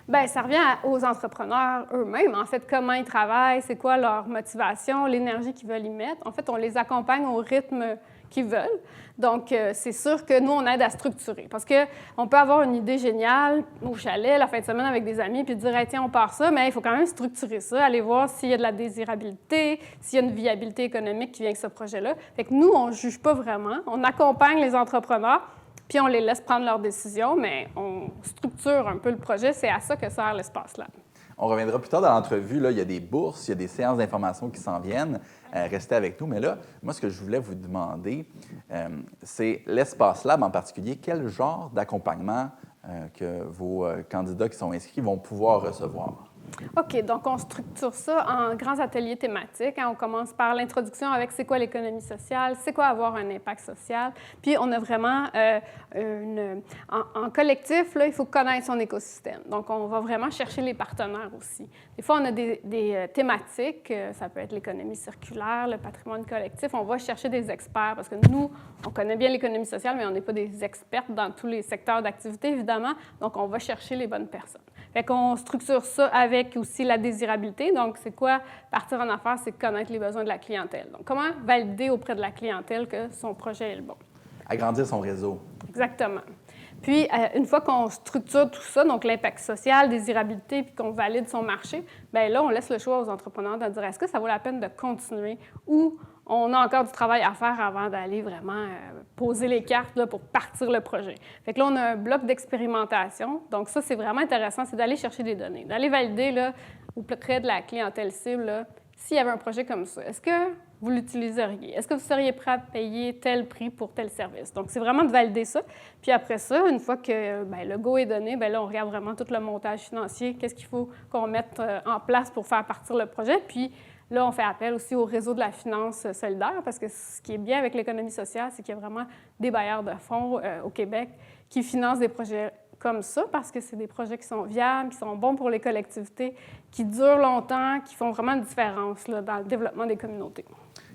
Bien, ça revient aux entrepreneurs eux-mêmes. En fait, comment ils travaillent, c'est quoi leur motivation, l'énergie qu'ils veulent y mettre. En fait, on les accompagne au rythme qu'ils veulent. Donc, c'est sûr que nous, on aide à structurer. Parce qu'on peut avoir une idée géniale au chalet, la fin de semaine avec des amis, puis dire hey, « tiens, on part ça », mais il faut quand même structurer ça, aller voir s'il y a de la désirabilité, s'il y a une viabilité économique qui vient avec ce projet-là. Fait que nous, on ne juge pas vraiment. On accompagne les entrepreneurs, puis on les laisse prendre leurs décisions, mais on structure un peu le projet. C'est à ça que sert l'Espace Lab. On reviendra plus tard dans l'entrevue. Là, il y a des bourses, il y a des séances d'information qui s'en viennent. Restez avec nous. Mais là, moi, ce que je voulais vous demander, c'est l'Espace Lab en particulier. Quel genre d'accompagnement que vos candidats qui sont inscrits vont pouvoir recevoir? OK, donc on structure ça en grands ateliers thématiques. On commence par l'introduction avec c'est quoi l'économie sociale, c'est quoi avoir un impact social. Puis on a vraiment en collectif, là, il faut connaître son écosystème. Donc on va vraiment chercher les partenaires aussi. Des fois, on a des thématiques, ça peut être l'économie circulaire, le patrimoine collectif. On va chercher des experts parce que nous, on connaît bien l'économie sociale, mais on n'est pas des experts dans tous les secteurs d'activité, évidemment. Donc on va chercher les bonnes personnes. Fait qu'on structure ça avec aussi la désirabilité. Donc, c'est quoi partir en affaires? C'est connaître les besoins de la clientèle. Donc, comment valider auprès de la clientèle que son projet est le bon? Agrandir son réseau. Exactement. Puis, une fois qu'on structure tout ça, donc l'impact social, désirabilité, puis qu'on valide son marché, bien là, on laisse le choix aux entrepreneurs de dire est-ce que ça vaut la peine de continuer ou on a encore du travail à faire avant d'aller vraiment poser les cartes là, pour partir le projet. Fait que là, on a un bloc d'expérimentation. Donc ça, c'est vraiment intéressant, c'est d'aller chercher des données, d'aller valider là, auprès de la clientèle cible là, s'il y avait un projet comme ça. Est-ce que vous l'utiliseriez? Est-ce que vous seriez prêt à payer tel prix pour tel service? Donc, c'est vraiment de valider ça. Puis après ça, une fois que le go est donné, bien là, on regarde vraiment tout le montage financier. Qu'est-ce qu'il faut qu'on mette en place pour faire partir le projet? Puis là, on fait appel aussi au réseau de la finance solidaire parce que ce qui est bien avec l'économie sociale, c'est qu'il y a vraiment des bailleurs de fonds au Québec qui financent des projets comme ça parce que c'est des projets qui sont viables, qui sont bons pour les collectivités, qui durent longtemps, qui font vraiment une différence là, dans le développement des communautés.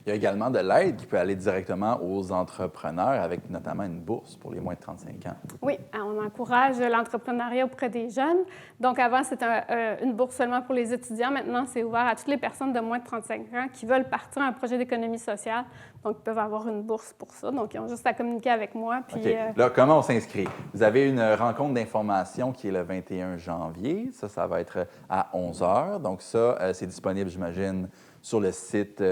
Il y a également de l'aide qui peut aller directement aux entrepreneurs avec notamment une bourse pour les moins de 35 ans. Oui, on encourage l'entrepreneuriat auprès des jeunes. Donc avant, c'était une bourse seulement pour les étudiants. Maintenant, c'est ouvert à toutes les personnes de moins de 35 ans qui veulent partir un projet d'économie sociale. Donc, ils peuvent avoir une bourse pour ça. Donc, ils ont juste à communiquer avec moi. Puis, OK. Là, comment on s'inscrit? Vous avez une rencontre d'information qui est le 21 janvier. Ça va être à 11 h. Donc, ça, c'est disponible, j'imagine, sur le site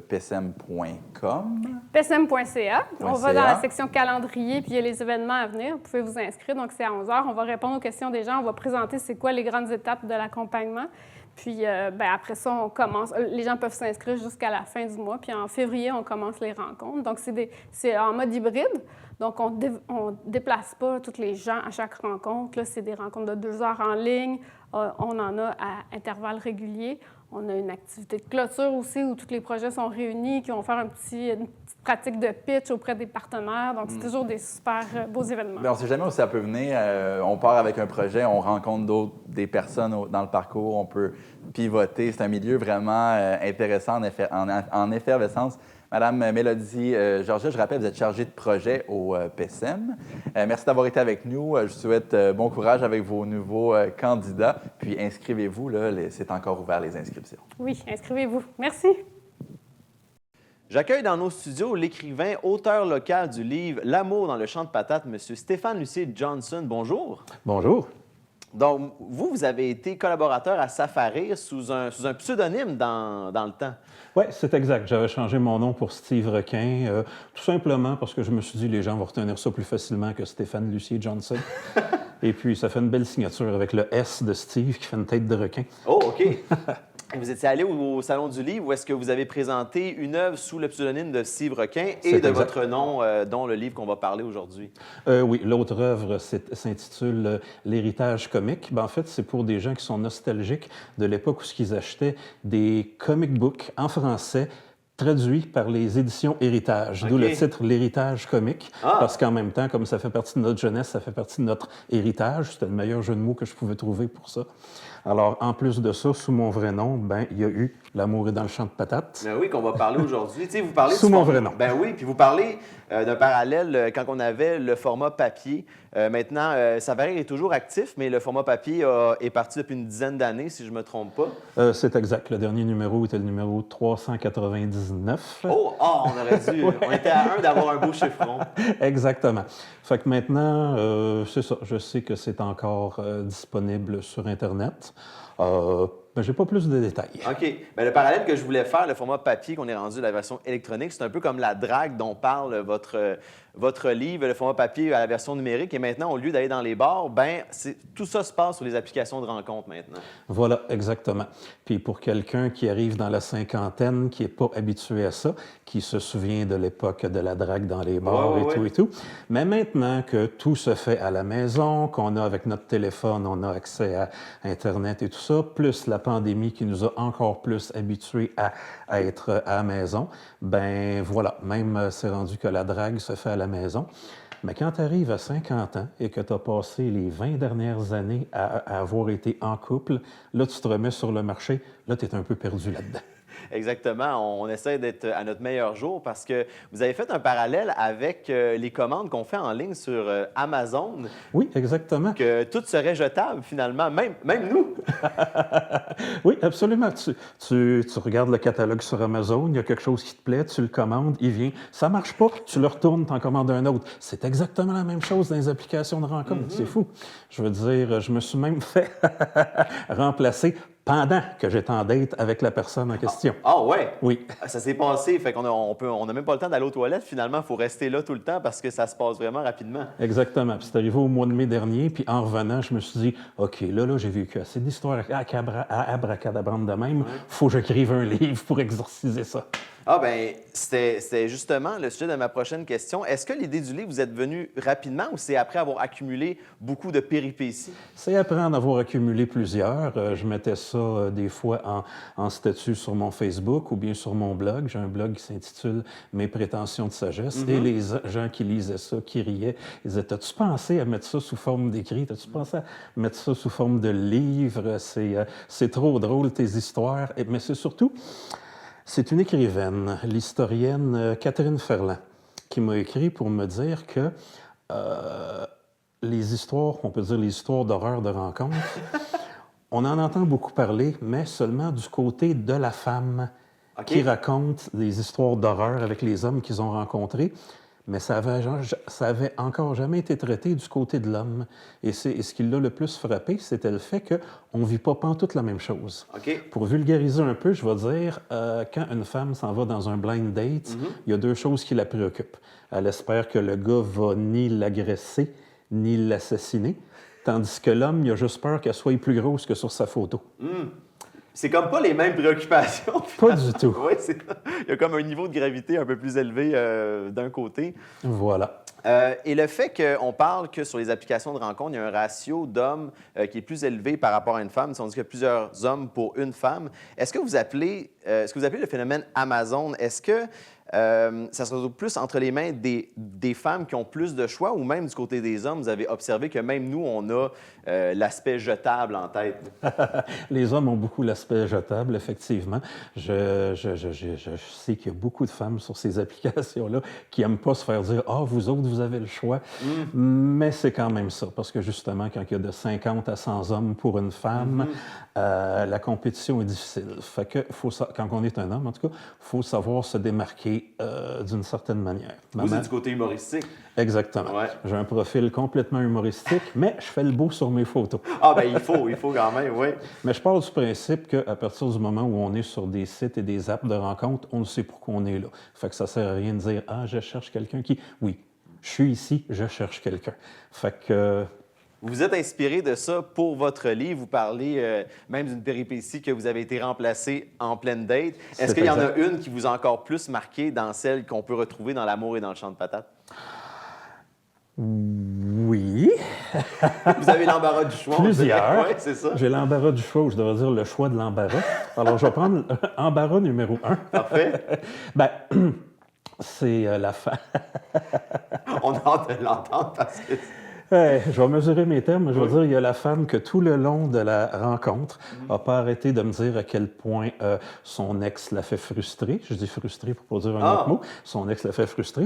psm.com. psm.ca. On va dans la section calendrier, puis il y a les événements à venir. Vous pouvez vous inscrire. Donc, c'est à 11 h. On va répondre aux questions des gens. On va présenter c'est quoi les grandes étapes de l'accompagnement. Puis après ça, on commence. Les gens peuvent s'inscrire jusqu'à la fin du mois. Puis en février, on commence les rencontres. Donc, c'est en mode hybride. Donc, on ne déplace pas tous les gens à chaque rencontre. Là, c'est des rencontres de 2 heures en ligne. On en a à intervalles réguliers. On a une activité de clôture aussi où tous les projets sont réunis, qui vont faire une petite pratique de pitch auprès des partenaires. Donc, c'est toujours des super beaux événements. Bien, on ne sait jamais où ça peut venir. On part avec un projet, on rencontre des personnes dans le parcours, on peut pivoter. C'est un milieu vraiment intéressant, en effervescence. Madame Mélodie Georget, je rappelle, vous êtes chargée de projet au PSM. Merci d'avoir été avec nous. Je vous souhaite bon courage avec vos nouveaux candidats. Puis inscrivez-vous, là, c'est encore ouvert les inscriptions. Oui, inscrivez-vous. Merci. J'accueille dans nos studios l'écrivain, auteur local du livre L'amour dans le champ de patates, M. Stéphane Lucier-Johnson. Bonjour. Bonjour. Donc, vous avez été collaborateur à Safarir sous un pseudonyme dans le temps. Oui, c'est exact. J'avais changé mon nom pour Steve Requin, tout simplement parce que je me suis dit les gens vont retenir ça plus facilement que Stéphane Lucier-Johnson. Et puis, ça fait une belle signature avec le S de Steve qui fait une tête de requin. Oh, OK. Vous étiez allé au Salon du Livre où est-ce que vous avez présenté une œuvre sous le pseudonyme de Steve Requin et de votre nom, dont le livre qu'on va parler aujourd'hui? Oui, l'autre œuvre s'intitule L'héritage comique. En fait, c'est pour des gens qui sont nostalgiques de l'époque où ils achetaient des comic books en français traduit par les éditions Héritage, d'où le titre L'héritage comique, parce qu'en même temps, comme ça fait partie de notre jeunesse, ça fait partie de notre héritage. C'était le meilleur jeu de mots que je pouvais trouver pour ça. Alors, en plus de ça, sous mon vrai nom, il y a eu L'amour est dans le champ de patates. Ben oui, qu'on va parler aujourd'hui. Tu sais, vous parlez sous mon vrai nom. Ben oui, puis vous parlez d'un parallèle quand on avait le format papier. Maintenant, Safarir est toujours actif, mais le format papier est parti depuis une dizaine d'années, si je ne me trompe pas. C'est exact. Le dernier numéro était le numéro 399. Oh, on aurait dû. On était à un d'avoir un beau chiffron. Exactement. Fait que maintenant, c'est ça. Je sais que c'est encore disponible sur Internet. Mais je n'ai pas plus de détails. OK. Bien, le parallèle que je voulais faire, le format papier qu'on est rendu, la version électronique, c'est un peu comme la drague dont parle votre livre, le format papier à la version numérique. Et maintenant, au lieu d'aller dans les bars, tout ça se passe sur les applications de rencontre maintenant. Voilà, exactement. Puis pour quelqu'un qui arrive dans la cinquantaine, qui n'est pas habitué à ça, qui se souvient de l'époque de la drague dans les bars et tout, mais maintenant que tout se fait à la maison, qu'on a avec notre téléphone, on a accès à Internet et tout ça, plus la pandémie qui nous a encore plus habitués à être à la maison, voilà, même c'est rendu que la drague se fait à la maison. Mais quand tu arrives à 50 ans et que tu as passé les 20 dernières années à avoir été en couple, là, tu te remets sur le marché, là, tu es un peu perdu là-dedans. Exactement. On essaie d'être à notre meilleur jour parce que vous avez fait un parallèle avec les commandes qu'on fait en ligne sur Amazon. Oui, exactement. Que tout serait jetable, finalement, même nous. Oui, absolument. Tu regardes le catalogue sur Amazon, il y a quelque chose qui te plaît, tu le commandes, il vient. Ça marche pas, tu le retournes, tu en commandes un autre. C'est exactement la même chose dans les applications de rencontre. C'est fou. Je veux dire, je me suis même fait remplacer pendant que j'étais en date avec la personne en question. Ah ouais? Oui. Ça s'est passé, fait qu'on n'a même pas le temps d'aller aux toilettes. Finalement, il faut rester là tout le temps parce que ça se passe vraiment rapidement. Exactement. Puis c'est arrivé au mois de mai dernier, puis en revenant, je me suis dit, OK, là, j'ai vécu assez d'histoires à abracadabrantes de même. Faut que j'écrive un livre pour exorciser ça. Ah ben, c'était justement le sujet de ma prochaine question. Est-ce que l'idée du livre vous êtes venu rapidement ou c'est après avoir accumulé beaucoup de péripéties? C'est après en avoir accumulé plusieurs. Je mettais ça des fois en statut sur mon Facebook ou bien sur mon blog. J'ai un blog qui s'intitule « Mes prétentions de sagesse ». Et les gens qui lisaient ça, qui riaient, ils disaient « T'as-tu pensé à mettre ça sous forme d'écrit? T'as-tu pensé à mettre ça sous forme de livre? C'est trop drôle, tes histoires. » Mais c'est surtout... C'est une écrivaine, l'historienne Catherine Ferland, qui m'a écrit pour me dire que les histoires, on peut dire les histoires d'horreur de rencontre, on en entend beaucoup parler, mais seulement du côté de la femme qui raconte des histoires d'horreur avec les hommes qu'ils ont rencontrés. Mais ça avait encore jamais été traité du côté de l'homme. Et ce qui l'a le plus frappé, c'était le fait qu'on ne vit pas pantoute la même chose. Pour vulgariser un peu, je vais dire, quand une femme s'en va dans un blind date, il y a deux choses qui la préoccupent. Elle espère que le gars va ni l'agresser, ni l'assassiner, tandis que l'homme, il a juste peur qu'elle soit plus grosse que sur sa photo. C'est comme pas les mêmes préoccupations. Pas du tout. Oui, il y a comme un niveau de gravité un peu plus élevé d'un côté. Voilà. Et le fait qu'on parle que sur les applications de rencontre, il y a un ratio d'hommes qui est plus élevé par rapport à une femme, si on dit qu'il y a plusieurs hommes pour une femme, est-ce que vous appelez le phénomène Amazon, est-ce que ça se retrouve plus entre les mains des femmes qui ont plus de choix ou même du côté des hommes, vous avez observé que même nous, on a l'aspect jetable en tête? Les hommes ont beaucoup l'aspect jetable, effectivement. Je sais qu'il y a beaucoup de femmes sur ces applications-là qui n'aiment pas se faire dire « Ah, vous autres, vous avez le choix. Mais c'est quand même ça, parce que justement, quand il y a de 50 à 100 hommes pour une femme, la compétition est difficile. Fait que quand on est un homme, en tout cas, il faut savoir se démarquer d'une certaine manière. Vous êtes du côté humoristique. Exactement. Ouais. J'ai un profil complètement humoristique, mais je fais le beau sur mes photos. Ah ben il faut quand même, oui. Mais je pars du principe qu'à partir du moment où on est sur des sites et des apps de rencontres, on sait pourquoi on est là. Fait que ça sert à rien de dire « Ah, je cherche quelqu'un qui... » Oui, je suis ici, je cherche quelqu'un. Fait que... Vous êtes inspiré de ça pour votre livre. Vous parlez même d'une péripétie que vous avez été remplacé en pleine date. Est-ce qu'il y en a une qui vous a encore plus marqué dans celle qu'on peut retrouver dans L'amour et dans le champ de patates? Oui. Vous avez l'embarras du choix. Plusieurs. Oui, c'est ça. J'ai l'embarras du choix, ou je devrais dire le choix de l'embarras. Alors, je vais prendre embarras numéro 1. Parfait. Bien, c'est la fin. On a hâte de l'entendre parce que... Je vais mesurer mes termes. Je vais dire, il y a la femme que tout le long de la rencontre n'a pas arrêté de me dire à quel point son ex l'a fait frustrer. Je dis frustrer pour pas dire un autre mot. Son ex l'a fait frustrer,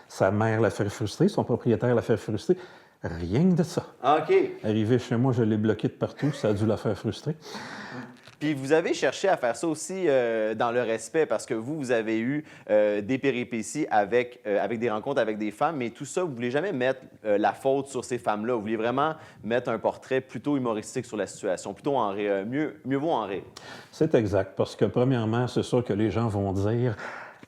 sa mère l'a fait frustrer, son propriétaire l'a fait frustrer. Rien que de ça. OK. Arrivé chez moi, je l'ai bloqué de partout. Ça a dû la faire frustrer. Puis vous avez cherché à faire ça aussi dans le respect parce que vous avez eu des péripéties avec des rencontres avec des femmes, mais tout ça, vous ne voulez jamais mettre la faute sur ces femmes-là. Vous voulez vraiment mettre un portrait plutôt humoristique sur la situation, plutôt en rire. Mieux vaut en rire. C'est exact, parce que premièrement, c'est sûr que les gens vont dire...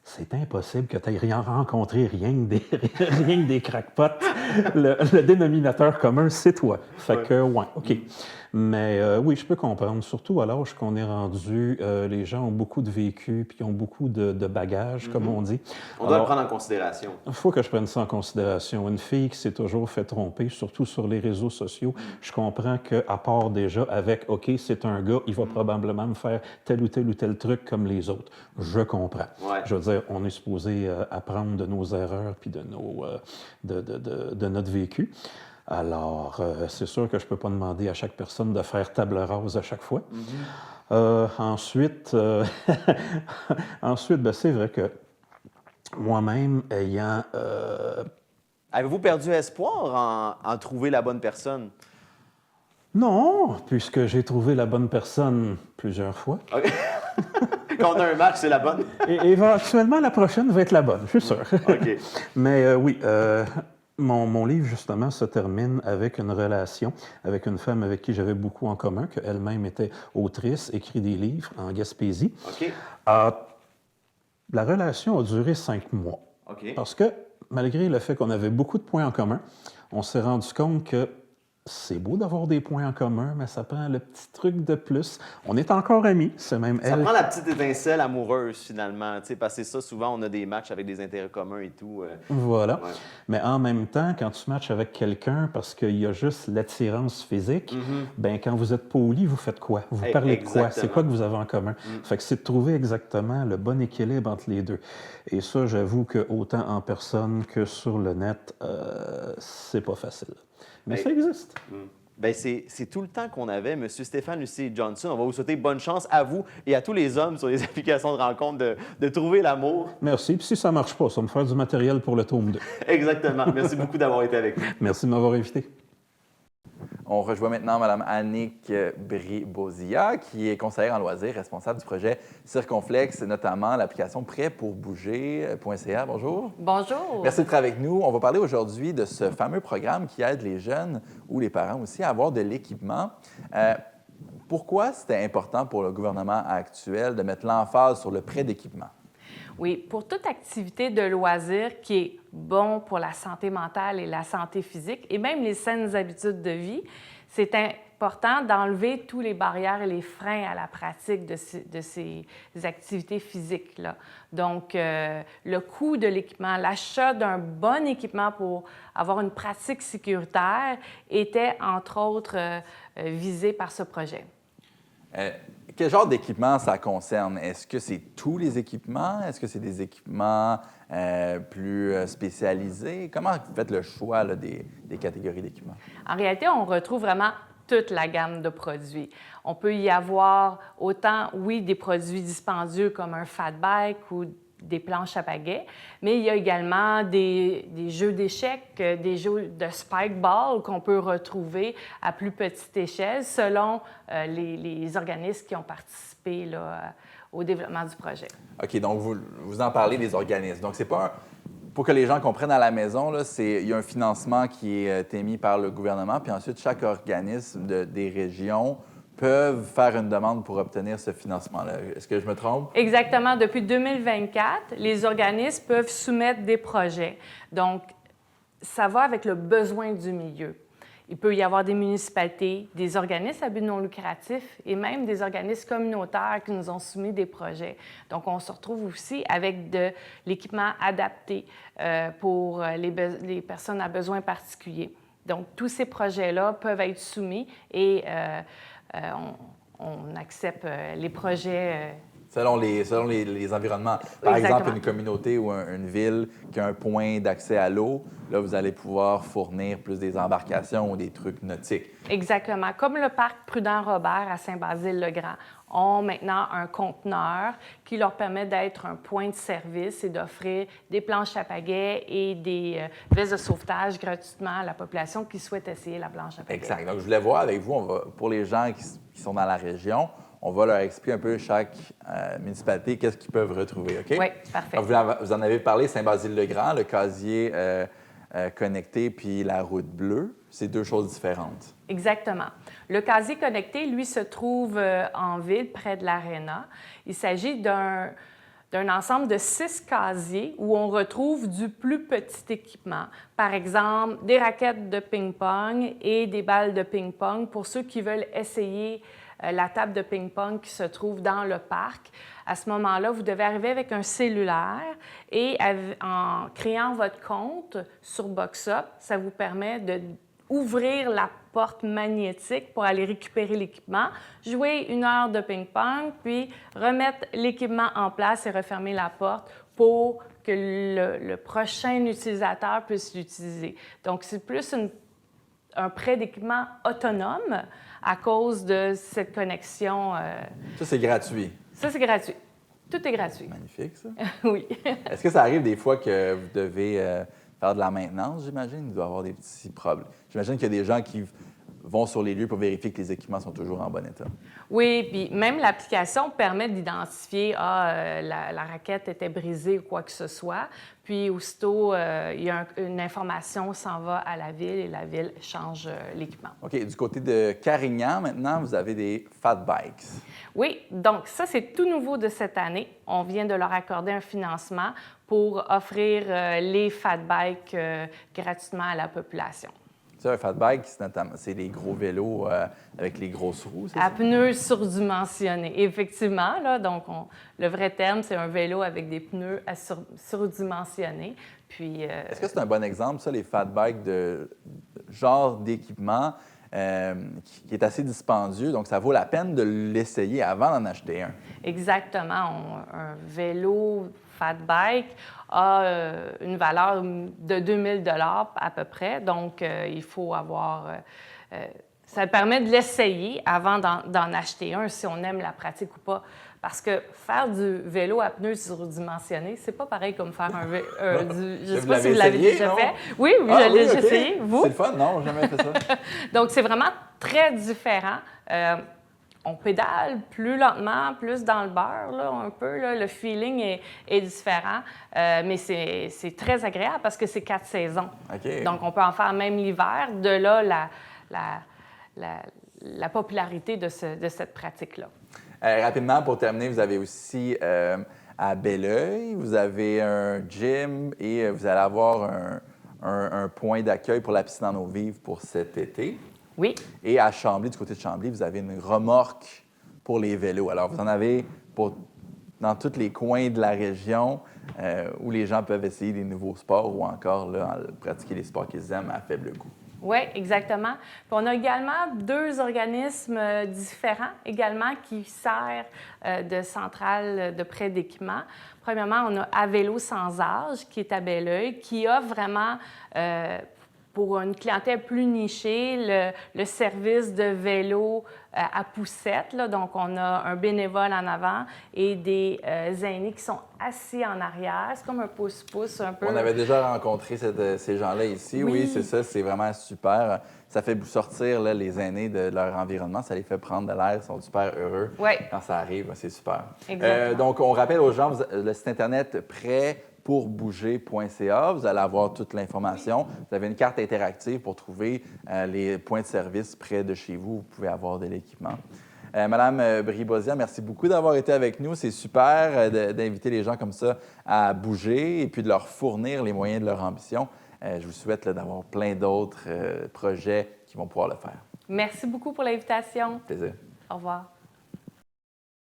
C'est impossible que tu aies rien rencontré, rien que des crackpots. Le dénominateur commun, c'est toi. Fait que, ouais, OK. Mais oui, je peux comprendre. Surtout à l'âge qu'on est rendu, les gens ont beaucoup de vécu puis ont beaucoup de bagages, comme on dit. On doit le prendre en considération. Il faut que je prenne ça en considération. Une fille qui s'est toujours fait tromper, surtout sur les réseaux sociaux, je comprends qu'à part déjà avec « OK, c'est un gars, il va probablement me faire tel ou tel truc comme les autres ». Je comprends. Ouais. Je veux dire, on est supposé apprendre de nos erreurs puis de notre vécu. Alors, c'est sûr que je ne peux pas demander à chaque personne de faire table rase à chaque fois. Ensuite, ben, c'est vrai que moi-même, ayant... Avez-vous perdu espoir en trouver la bonne personne? Non, puisque j'ai trouvé la bonne personne plusieurs fois. Okay. Quand on a un match, c'est la bonne? Et éventuellement, la prochaine va être la bonne, je suis sûr. OK. Mais oui, Mon livre, justement, se termine avec une relation avec une femme avec qui j'avais beaucoup en commun, qu'elle-même était autrice, écrit des livres en Gaspésie. OK. La relation a duré 5 mois. OK. Parce que, malgré le fait qu'on avait beaucoup de points en commun, on s'est rendu compte que c'est beau d'avoir des points en commun, mais ça prend le petit truc de plus. On est encore amis, c'est même Ça elle. prend la petite étincelle amoureuse, finalement. Parce que c'est ça, souvent, on a des matchs avec des intérêts communs et tout. Voilà. Ouais. Mais en même temps, quand tu matches avec quelqu'un parce qu'il y a juste l'attirance physique, ben quand vous êtes pas au lit, vous faites quoi? Vous parlez de quoi? C'est quoi que vous avez en commun? Fait que c'est de trouver exactement le bon équilibre entre les deux. Et ça, j'avoue que autant en personne que sur le net, c'est pas facile. Mais ça existe. Bien, c'est tout le temps qu'on avait. Monsieur Stéphane Lucie Johnson, on va vous souhaiter bonne chance à vous et à tous les hommes sur les applications de rencontre de trouver l'amour. Merci. Puis si ça marche pas, ça va me faire du matériel pour le tome 2. Exactement. Merci beaucoup d'avoir été avec nous. Merci de m'avoir invité. On rejoint maintenant Mme Annick Bribozia, qui est conseillère en loisirs, responsable du projet Circonflexe, notamment l'application prêtpourbouger.ca. Bonjour. Bonjour. Merci d'être avec nous. On va parler aujourd'hui de ce fameux programme qui aide les jeunes ou les parents aussi à avoir de l'équipement. Pourquoi c'était important pour le gouvernement actuel de mettre l'emphase sur le prêt d'équipement? Oui, pour toute activité de loisir qui est bon pour la santé mentale et la santé physique et même les saines habitudes de vie, c'est important d'enlever tous les barrières et les freins à la pratique de ces activités physiques-là. Donc, le coût de l'équipement, l'achat d'un bon équipement pour avoir une pratique sécuritaire était, entre autres, visé par ce projet. Quel genre d'équipement ça concerne? Est-ce que c'est tous les équipements? Est-ce que c'est des équipements plus spécialisés? Comment vous faites le choix là, des catégories d'équipements? En réalité, on retrouve vraiment toute la gamme de produits. On peut y avoir autant, oui, des produits dispendieux comme un fat bike ou des planches à pagaie, mais il y a également des jeux d'échecs, des jeux de spike ball qu'on peut retrouver à plus petite échelle selon les organismes qui ont participé là, au développement du projet. OK, donc vous en parlez des organismes. Donc, c'est pas pour que les gens comprennent à la maison, là, il y a un financement qui est émis par le gouvernement, puis ensuite, chaque organisme des régions peuvent faire une demande pour obtenir ce financement-là. Est-ce que je me trompe? Exactement. Depuis 2024, les organismes peuvent soumettre des projets. Donc, ça va avec le besoin du milieu. Il peut y avoir des municipalités, des organismes à but non lucratif et même des organismes communautaires qui nous ont soumis des projets. Donc, on se retrouve aussi avec de l'équipement adapté pour les personnes à besoins particuliers. Donc, tous ces projets-là peuvent être soumis et on accepte les projets. Selon les environnements. Par exemple, une communauté ou une ville qui a un point d'accès à l'eau, là, vous allez pouvoir fournir plus des embarcations ou des trucs nautiques. Exactement. Comme le parc Prudent-Robert à Saint-Basile-le-Grand ont maintenant un conteneur qui leur permet d'être un point de service et d'offrir des planches à pagaie et des vestes de sauvetage gratuitement à la population qui souhaite essayer la planche à pagaie. Exact. Donc, je voulais voir avec vous, pour les gens qui sont dans la région, on va leur expliquer un peu chaque municipalité qu'est-ce qu'ils peuvent retrouver, OK? Oui, parfait. Donc, vous en avez parlé, Saint-Basile-le-Grand, le casier connecté puis la route bleue. C'est deux choses différentes. Exactement. Le casier connecté, lui, se trouve en ville, près de l'aréna. Il s'agit d'un ensemble de 6 casiers où on retrouve du plus petit équipement. Par exemple, des raquettes de ping-pong et des balles de ping-pong pour ceux qui veulent essayer la table de ping-pong qui se trouve dans le parc. À ce moment-là, vous devez arriver avec un cellulaire et en créant votre compte sur BoxUp, ça vous permet d'ouvrir la porte magnétique pour aller récupérer l'équipement, jouer 1 heure de ping-pong, puis remettre l'équipement en place et refermer la porte pour que le prochain utilisateur puisse l'utiliser. Donc, c'est plus un prêt d'équipement autonome à cause de cette connexion. Ça, c'est gratuit. Ça, c'est gratuit. Tout est gratuit. Magnifique, ça. Oui. Est-ce que ça arrive des fois que vous devez faire de la maintenance, j'imagine? Il doit y avoir des petits problèmes. J'imagine qu'il y a des gens qui vont sur les lieux pour vérifier que les équipements sont toujours en bon état. Oui, puis même l'application permet d'identifier la raquette était brisée ou quoi que ce soit. Puis aussitôt, une information s'en va à la ville et la ville change l'équipement. OK. Du côté de Carignan, maintenant, vous avez des Fat Bikes. Oui, donc ça, c'est tout nouveau de cette année. On vient de leur accorder un financement pour offrir les Fat Bikes gratuitement à la population. Ça, un fat bike, c'est les gros vélos avec les grosses roues, c'est ça? À pneus surdimensionnés, effectivement. Là, donc, le vrai terme, c'est un vélo avec des pneus surdimensionnés. Puis, est-ce que c'est un bon exemple, ça, les fat bikes, de genre d'équipement qui est assez dispendieux, donc ça vaut la peine de l'essayer avant d'en acheter un? Exactement. Un vélo fat bike a une valeur de 2000 $ à peu près. Donc, il faut avoir... ça permet de l'essayer avant d'en acheter un, si on aime la pratique ou pas. Parce que faire du vélo à pneus surdimensionnés, c'est pas pareil comme faire un vélo... je ne sais pas si vous l'avez déjà fait. Oui, je l'ai déjà essayé. Vous? C'est le fun, non? J'ai jamais fait ça. Donc, c'est vraiment très différent. On pédale plus lentement, plus dans le beurre, là, un peu. Là. Le feeling est différent, mais c'est très agréable parce que c'est 4 saisons. Okay. Donc, on peut en faire même l'hiver. De là, la popularité de cette pratique-là. Rapidement, pour terminer, vous avez aussi à Belleuil, vous avez un gym et vous allez avoir un point d'accueil pour la piscine en eau vive pour cet été. Oui. Et à Chambly, du côté de Chambly, vous avez une remorque pour les vélos. Alors, vous en avez dans tous les coins de la région où les gens peuvent essayer des nouveaux sports ou encore là, pratiquer les sports qu'ils aiment à faible coût. Oui, exactement. Puis on a également 2 organismes différents également qui servent de centrale de prêt d'équipement. Premièrement, on a À vélo sans âge qui est à Belleuil, qui offre vraiment pour une clientèle plus nichée, le service de vélo à poussette. Là. Donc, on a un bénévole en avant et des aînés qui sont assis en arrière. C'est comme un pouce-pouce un peu. On avait déjà rencontré ces gens-là ici. Oui, c'est ça. C'est vraiment super. Ça fait sortir là, les aînés de leur environnement. Ça les fait prendre de l'air. Ils sont super heureux quand ça arrive. C'est super. Donc, on rappelle aux gens le site Internet prêtpourbouger.ca. Vous allez avoir toute l'information. Vous avez une carte interactive pour trouver les points de service près de chez vous. Vous pouvez avoir de l'équipement. Madame Brie-Bozia, merci beaucoup d'avoir été avec nous. C'est super d'inviter les gens comme ça à bouger et puis de leur fournir les moyens de leur ambition. Je vous souhaite d'avoir plein d'autres projets qui vont pouvoir le faire. Merci beaucoup pour l'invitation. Plaisir. Au revoir.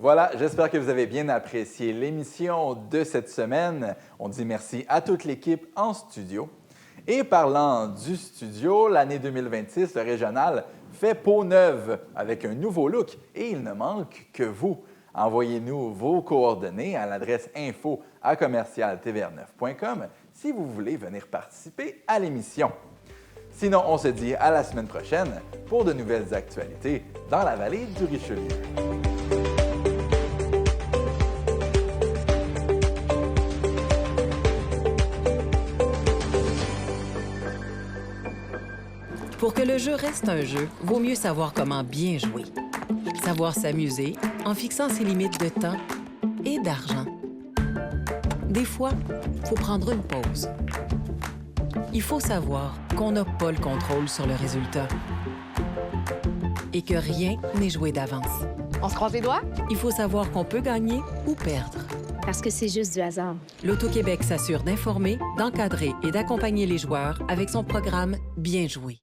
Voilà, j'espère que vous avez bien apprécié l'émission de cette semaine. On dit merci à toute l'équipe en studio. Et parlant du studio, l'année 2026, le régional fait peau neuve avec un nouveau look et il ne manque que vous. Envoyez-nous vos coordonnées à l'adresse info@commercialtvr9.com si vous voulez venir participer à l'émission. Sinon, on se dit à la semaine prochaine pour de nouvelles actualités dans la vallée du Richelieu. Pour que le jeu reste un jeu, vaut mieux savoir comment bien jouer. Savoir s'amuser en fixant ses limites de temps et d'argent. Des fois, il faut prendre une pause. Il faut savoir qu'on n'a pas le contrôle sur le résultat et que rien n'est joué d'avance. On se croise les doigts? Il faut savoir qu'on peut gagner ou perdre. Parce que c'est juste du hasard. L'Auto-Québec s'assure d'informer, d'encadrer et d'accompagner les joueurs avec son programme Bien joué.